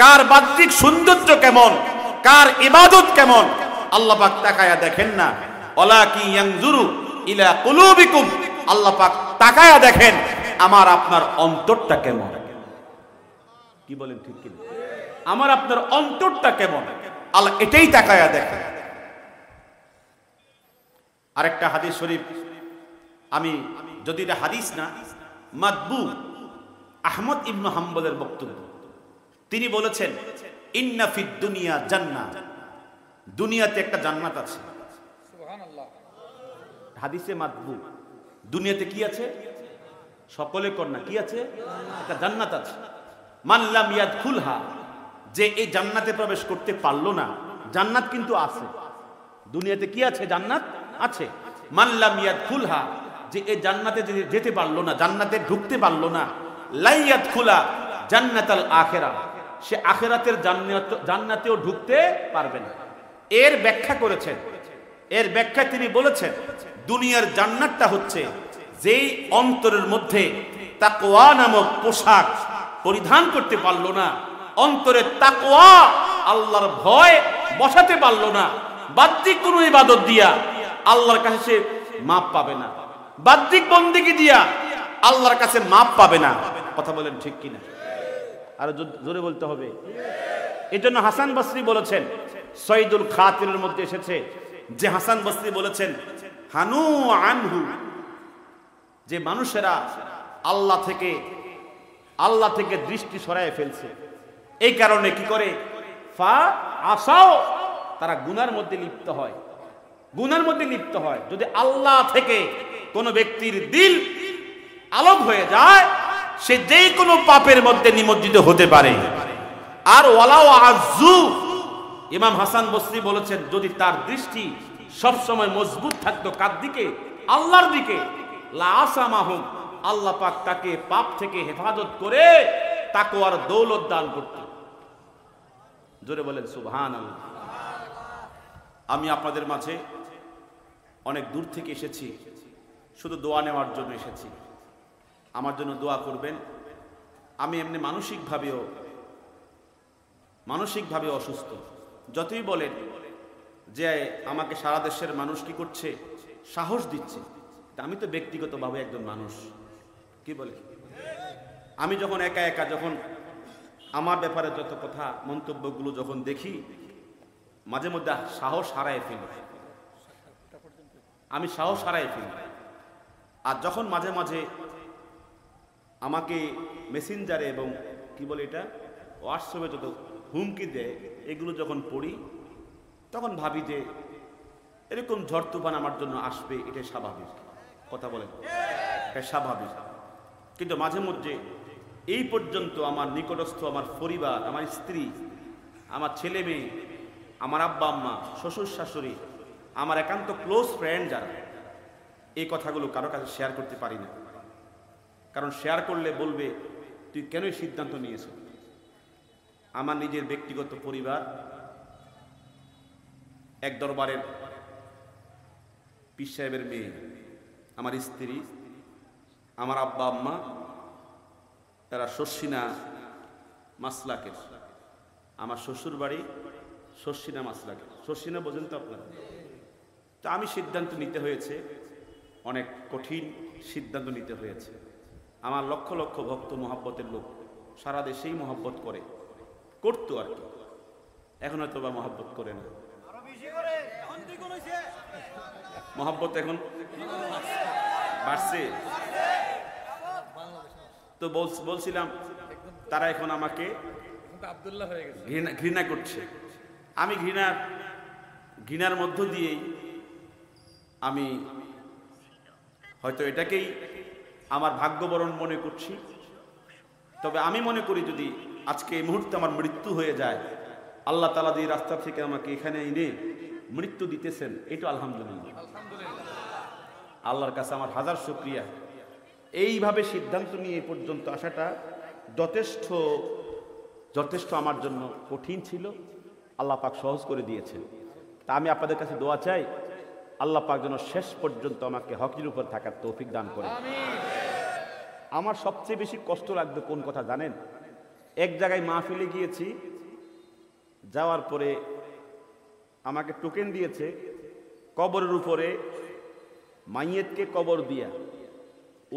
কার বাহ্যিক সৌন্দর্য কেমন, কার ইবাদত কেমন, আল্লাহ পাক তাকায়া দেখেন না। ওয়ালাকিন ইয়ানজুরু ইলা কুলুবিকুম, আল্লাহ পাক তাকায়া দেখেন আমার আপনার অন্তরটা কেমন। কি বলেন ঠিক কিনা? আমার আপনার অন্তরটা কেমন, আল্লাহ এটাই তাকায়া দেখেন। আরেকটা হাদিস শরীফ, আমি যদি এটা হাদিস না, মাতবু আহমদ ইবনে হাম্বলের বক্তব্য, তিনি বলেছেন, ইন্না ফিদ দুনিয়া জান্নাহ, দুনিয়াতে একটা জান্নাত আছে। সুবহানাল্লাহ। হাদিসে মাতবু, দুনিয়াতে কি আছে? সকলে কন্যা কি আছে? একটা জান্নাত আছে। মান লাম ইয়াদখুলহা, যে এই জান্নাতে প্রবেশ করতে পারলো না, জান্নাত কিন্তু আছে। দুনিয়াতে কি আছে? জান্নাত আছে। মান লাম ইয়াদখুলহা, যে এই জান্নাতে যেতে পারলো না, জান্নাতে ঢুকতে পারলো না, লা ইয়াদখুলা জান্নাতাল আখিরাহ, সে আখিরাতের জান্নাতেও ঢুকতে পারবে না। এর ব্যাখ্যা করেছেন, এর ব্যাখ্যা তিনি বলেছেন, দুনিয়ার জান্নাতটা হচ্ছে যেই অন্তরের মধ্যে তাকওয়া নামক পোশাক পরিধান করতে পারলো না, অন্তরে তাকওয়া আল্লাহর ভয় বসাতে পারলো না, বাহ্যিক কোনো ইবাদত দিয়া আল্লাহর কাছে সে মাপ পাবে না, বাহ্যিক বন্দেগী দিয়া আল্লাহর কাছে মাপ পাবে না। কথা বলেন ঠিক কিনা? আর জোরে বলতে হবে। এজন্য হাসান বসরি বলেছেন, সঈদুল খাতিরের মধ্যে এসেছে যে হাসান বসরি বলেছেন, হানু আনহু, যে মানুষেরা আল্লাহ থেকে দৃষ্টি সরায় ফেলছে, এই কারণে কি করে, ফা আসাও, তারা গুনার মধ্যে লিপ্ত হয়, গুনার মধ্যে লিপ্ত হয়। যদি আল্লাহ থেকে কোন ব্যক্তির দিল আলোক হয়ে যায়, সে যে কোনো পাপের মধ্যে নিমজ্জিত হতে পারে। আর ওয়ালাও আযু, ইমাম হাসান বসরি বলেছেন, যদি তার দৃষ্টি সব সময় মজবুত থাকতো কার দিকে, আল্লাহর দিকে, লা আসামাহুম, আল্লাহ পাক তাকে পাপ থেকে হেফাজত করে তাকওয়ার দৌলত দান করতেন। জোরে বলেন সুবহানাল্লাহ। আমি আপনাদের মাঝে অনেক দূর থেকে এসেছি, শুধু দোয়া নেওয়ার জন্য এসেছি। আমার জন্য দোয়া করবেন। আমি এমনি মানসিকভাবে অসুস্থ। যতই বলেন যে আমাকে সারা দেশের মানুষ কি করছে, সাহস দিচ্ছে, আমি তো ব্যক্তিগতভাবে একজন মানুষ, কি বলে, আমি যখন একা যখন আমার ব্যাপারে যত কথা মন্তব্যগুলো যখন দেখি, মাঝে মধ্যে সাহস হারায় ফেলি, আমি সাহস হারায় ফেলি। আর যখন মাঝে মাঝে আমাকে মেসেঞ্জারে এবং কি বলে এটা হোয়াটসঅ্যাপে যত হুমকি দেয়, এগুলো যখন পড়ি, তখন ভাবি যে এরকম ঝড় তুফান আমার জন্য আসবে, এটাই স্বাভাবিক। কথা বলেন, এটা স্বাভাবিক। কিন্তু মাঝে মধ্যে এই পর্যন্ত আমার নিকটস্থ, আমার পরিবার, আমার স্ত্রী, আমার ছেলে মেয়ে, আমার আব্বা আম্মা, শ্বশুর শাশুড়ি, আমার একান্ত ক্লোজ ফ্রেন্ড যারা, এই কথাগুলো কারো কাছে শেয়ার করতে পারি না। কারণ শেয়ার করলে বলবে তুই কেন এই সিদ্ধান্ত নিয়েছ। আমার নিজের ব্যক্তিগত পরিবার, এক দরবারের পীর সাহেবের মেয়ে, আমার স্ত্রী, আমার আব্বা আম্মা, তারা শর্ষিনা মাসলাকের। আমার শ্বশুর বাড়ি শর্ষিনা মাসলাকের। শর্ষিনা বোঝেন তো আপনারা? তো আমি সিদ্ধান্ত নিতে হয়েছে, অনেক কঠিন সিদ্ধান্ত নিতে হয়েছে। আমার লক্ষ লক্ষ ভক্ত, মহব্বতের লোক সারা দেশেই মহব্বত করতো আর কি, এখন হয়তো বা মহব্বত করে না। মহব্বত এখন বাড়ছে। তো বলছিলাম তারা এখন আমাকে ঘৃণা করছে। আমি ঘৃণার মধ্য দিয়েই আমি হয়তো এটাকেই আমার ভাগ্যবরণ মনে করছি। তবে আমি মনে করি যদি আজকে এই মুহূর্তে আমার মৃত্যু হয়ে যায়, আল্লাহ তাআলা যে রাস্তা থেকে আমাকে এখানে এনে মৃত্যু দিতেছেন, এটা আলহামদুলিল্লাহ। আল্লাহর কাছে আমার হাজার শুকরিয়া। এইভাবে সিদ্ধান্ত নিয়ে এই পর্যন্ত আসাটা যথেষ্ট আমার জন্য কঠিন ছিল। আল্লাহ পাক সহজ করে দিয়েছেন। তা আমি আপনাদের কাছে দোয়া চাই, আল্লাহ পাক যেন শেষ পর্যন্ত আমাকে হকের উপর থাকার তৌফিক দান করে। আমার সবচেয়ে বেশি কষ্ট লাগবে কোন কথা জানেন? এক জায়গায় মাহফিলে গিয়েছি, যাওয়ার পরে আমাকে টোকেন দিয়েছে, কবরের উপরে মাইয়েতকে কবর দিয়া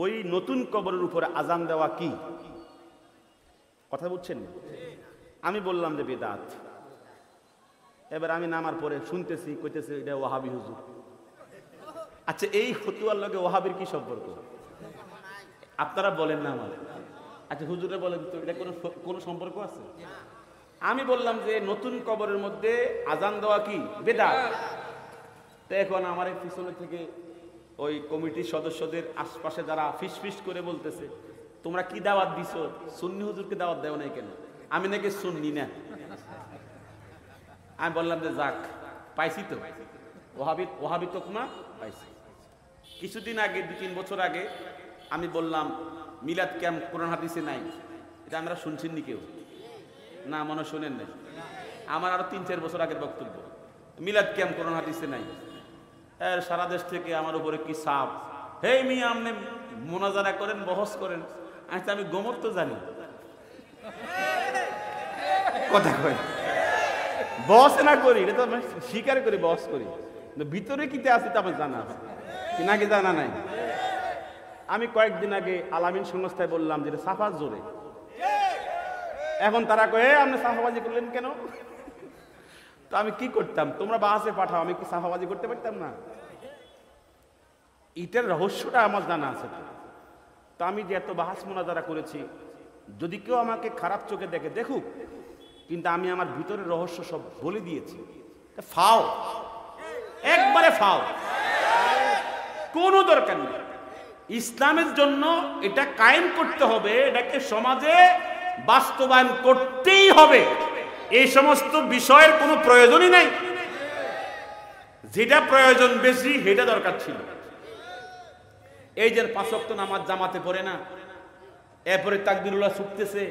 ওই নতুন কবরের উপরে আজান দেওয়া কি কথা বুঝছেন? আমি বললাম যে বেদাত। এবার আমি নামার পরে শুনতেছি, কইতেছে এটা ওয়াহাবি হুজুর। আচ্ছা, এই ফতুয়ার লগে ওয়াহাবির কি সম্পর্ক? আপনারা বলেন না আমাদের। আচ্ছা হুজুরে বলেন তো, এটা কোনো সম্পর্ক আছে? আমি বললাম যে নতুন কবরের মধ্যে আজান দেওয়া কি বেদাত। তো এখন আমার এই পিছনে থেকে ওই কমিটির সদস্যদের আশপাশে যারা ফিস করে বলতেছে, তোমরা কি দাওয়াত দিছো? সুন্নি হুজুরকে দাওয়াত দেও নাই কেন? আমি নাকি সুন্নি না। আমি বললাম যে যাক, পাইছি তো ওয়াহাবি তোকমা পাইছি। কিছুদিন আগে, 2-3 বছর আগে আমি বললাম মিলাদ ক্যাম্প কোরআন হাদিসে নাই, এটা আমরা শুনছেননি কেউ? না, মনে শোনেন নাই। আমার আরো 3-4 বছর আগের বক্তব্য, মিলাদ ক্যাম্প কোরআন হাদিসে নাই। সারা দেশ থেকে আমার উপরে কি সাপ, হে মিয়া আপনি মোনাজারা করেন, বহস করেন। আচ্ছা, আমি গোমর তো জানি, কথা কয় বস না করি, এটা তো স্বীকার করি, বস করি, ভিতরে কিতে আছে তা আমার জানা কি নাকি জানা নাই। আমি কয়েকদিন আগে আলামিন সংস্থায় বললাম যে সাফা জোরে, এখন তারা কয়ে আপনি সাফাবাজি করলেন কেন? তো আমি কি করতাম? তোমরা বাসে পাঠাও, আমি কি সাফাবাজি করতে পারতাম না? এটার রহস্যটা আমার জানা আছে। তো আমি যে এত বাহাস মোনাজারা করেছি, যদি কেউ আমাকে খারাপ চোখে দেখে দেখুক, কিন্তু আমি আমার ভিতরের রহস্য সব বলে দিয়েছি। ফাও, একবারে ফাও, কোনো দরকার নেই। ইসলামের জন্য এটা কায়েম করতে হবে, এটাকে সমাজে বাস্তবায়ন করতেই হবে। এই সমস্ত বিষয়ের কোনো প্রয়োজনই নাই। যেটা প্রয়োজন বেশি সেটা দরকার ছিল। এই যে 5 ওয়াক্ত নামাজ জামাতে পড়ে না, এরপরে তাকবীরুল্লাহ ছুটতেছে,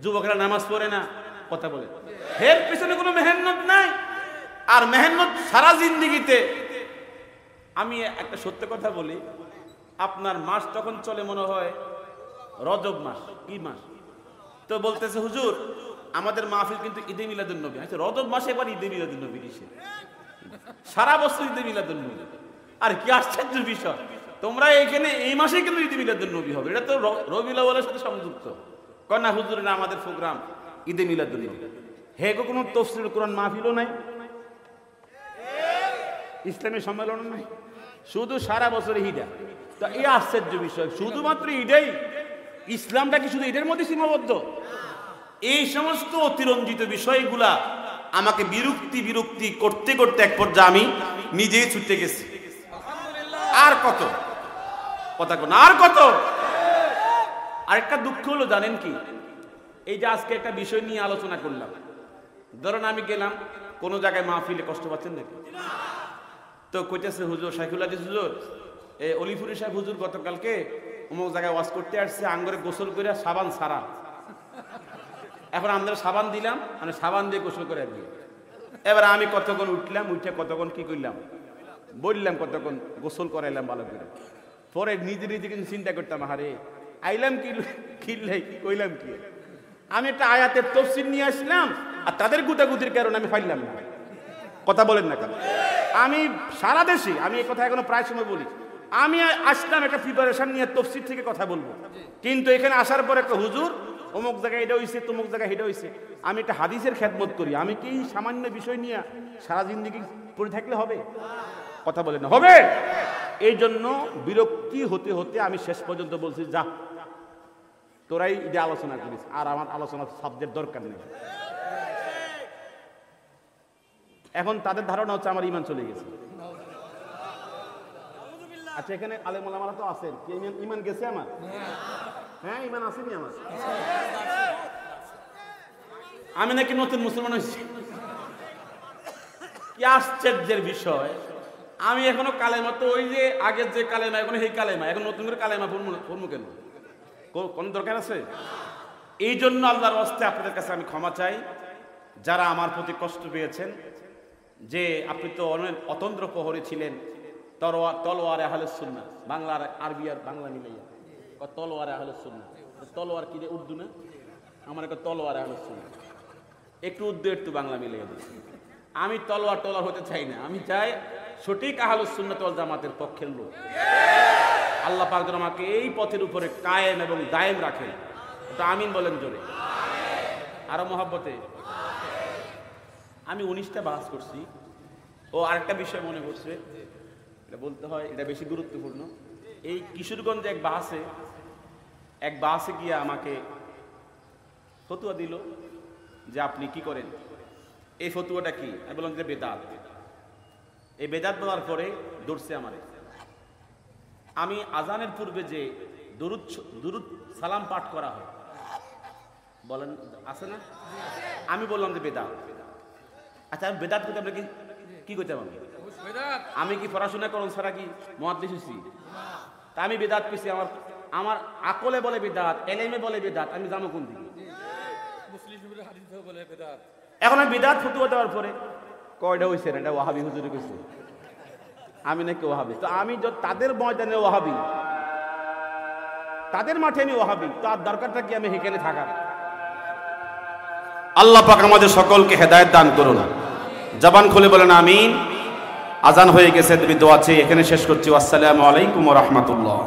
যুবকরা নামাজ পড়ে না, কথা বলে, এর পিছনে কোনো মেহনত নাই। আর মেহনত সারা জিন্দেগিতে। আমি একটা সত্য কথা বলি, আপনার মাস তখন চলে মনে হয় রজব মাস, কি মাস? তো বলতেছে হুজুর আমাদের মাহফিল কিন্তু ঈদে মিলাদুন নবী। আচ্ছা, রজব মাসে এবার ঈদে মিলাদুন নবী কিসে? সারা বছর ঈদে মিলাদুন নবী। আর কি আশ্চর্য বিষয়, তোমরা এখানে এই মাসে কিন্তু ঈদে মিলাদুন নবী হবে, এটা তো রবিউল আউয়ালের সাথে সংযুক্ত। কয় না হুজুর, না আমাদের প্রোগ্রাম ঈদে মিলাদুন নবী। হে গো, কোনো তাফসীরুল কোরআন মাহফিলও নাই, ইসলামী সম্মেলন নাই, শুধু সারা বছরে ঈদ। তো এই আশ্চর্য বিষয়, শুধুমাত্র ঈদেই ইসলামটা কি শুধু ঈদের মধ্যে সীমাবদ্ধ? এই সমস্ত অতিরঞ্জিত বিষয়গুলা আমাকে বিরক্তি করতে করতে এক পর্যায়ে আমি নিজেই ছুটে গেছি। আর কত কথা কোন, আর কত। আরেকটা দুঃখ হলো জানেন কি, এই যে আজকে একটা বিষয় নিয়ে আলোচনা করলাম, ধরেন আমি গেলাম কোন জায়গায় মাহফিলে, কষ্ট পাচ্ছেন নাকি? তো কইতেছে হুজুর শাইখুল হাদিস হুজুর, অলিপুরি সাহেব হুজুর গতকালকে অমুক জায়গায় ওয়াজ করতে আসছে, আঙ্গরে গোসল করে সাবান সারা। এখন আমরা সাবান দিলাম, মানে সাবান দিয়ে গোসল করে আসবি। এবার আমি কতক্ষণ উঠলাম, উঠে কতক্ষণ কি করলাম বললাম, কতক্ষণ গোসল করাইলাম ভালো করে। পরে নিজে কিন্তু চিন্তা করতাম, আরে আইলাম কি কইলাম কি। আমি একটা আয়াতের তাফসীর নিয়ে আসলাম, আর তাদের গুতাগুতির কারণে আমি পাইলাম না। কথা বলেন না কেন? আমি সারা দেশে, আমি এই কথা এখনো প্রায় সময় বলি, আমি আসলাম একটা প্রিপারেশন নিয়ে তাফসীর থেকে কথা বলবো, কিন্তু এখানে আসার পর একটা হুজুর অমুক জায়গায় এটা হইছে, তমুক জায়গায় এটা হইছে। আমি একটা হাদিসের খেদমত করি, আমি কি সামান্য বিষয় নিয়ে সারা জিন্দেগি পড়ে থাকলে হবে? কথা বলেন না, হবে? এই জন্য বিরক্তি হতে হতে আমি শেষ পর্যন্ত বলছি, যা তোরাই এটা আলোচনা করিস, আর আমার আলোচনার সাবজেক্ট দরকার নেই। এখন তাদের ধারণা হচ্ছে আমার ঈমান চলে গেছে। আচ্ছা, এখানে আলেম ওলামারা তো আছেন, ঈমান গেছে আমার? হ্যাঁ, ঈমান আসেনি আমার? আমি নাকি নতুন মুসলমান হয়েছি? কি আশ্চর্যের বিষয়, আমি এখনো কালেমা, তো ওই যে আগের যে কালেমা, এখন সেই কালেমা, এখন নতুন করে কালেমা পড়বো কেন? কোন দরকার আছে? এই জন্য আল্লাহর ওয়াস্তে আপনাদের কাছে আমি ক্ষমা চাই, যারা আমার প্রতি কষ্ট পেয়েছেন, যে আপনি তো অনেক অতন্দ্র প্রহরী ছিলেন, তলোয়ারে আহলে সুন্নাহ, বাংলা আর আরবি আর বাংলা মিলাইয়া তলোয়ারে আহলে সুন্নাহ। তলোয়ার কি রে, উর্দু না? আমার একটা তলোয়ারে আহলে সুন্নাহ, একটু উর্দু একটু বাংলা মিলাইয়া দিচ্ছি। আমি তলোয়ার হতে চাই না, আমি চাই সঠিক আহলুস সুন্নাত ওয়াল জামাতের পক্ষের লোক। আল্লাহ পাক যেন আমাকে এই পথের উপরে কায়েম এবং দায়েম রাখেন। তো আমিন বলেন জোরে, আরো মহব্বতে। আমি 19টা বাহাস করছি। ও আরেকটা বিষয় মনে পড়ছে, এটা বলতে হয়, এটা বেশি গুরুত্বপূর্ণ। এই কিশোরগঞ্জে এক বাসে গিয়ে আমাকে ফতুয়া দিল যে আপনি কি করেন, এই ফতুয়াটা কি? আমি বললাম যে বেদাত। এই বেদাত বলার পরে দৌড়ছে আমারে। আমি আজানের পূর্বে যে দুরুদ সালাম পাঠ করা হয়, বলেন আছে না? আমি বললাম যে বেদাত। আচ্ছা, আমি বেদাত করতে আপনাকে কি করতে পারবো? আমি কি পড়াশোনা করুন ছাড়া কি মুহাদ্দিস হইছি? তা আমি বেদাত পেয়েছি, আমার আকলে বলে বেদাত, এলেমে বলে বেদাত, আমি জানো কোন দিকে? এখন আমি বেদাত ফতুয়া দেওয়ার পরে কয়টা হইছে না, এটা ওয়াহাবি হুজুরে কইছে, আমি নাকি ওয়াহাবি। তো আমি তাদের ময়দানে ওয়াহাবি, তাদের মাঠে আমি ওয়াহাবি, তো আর দরকারটা কি আমি সেখানে থাকার? আল্লাহ পাক আমাদের সকলকে হেদায়েত দান করুন। জবান খুলে বলেন আমিন। আজান হয়ে গেছে, তুমি দোয়া চেয়ে এখানে শেষ করছি। আসসালামু আলাইকুম ওয়া রাহমাতুল্লাহ।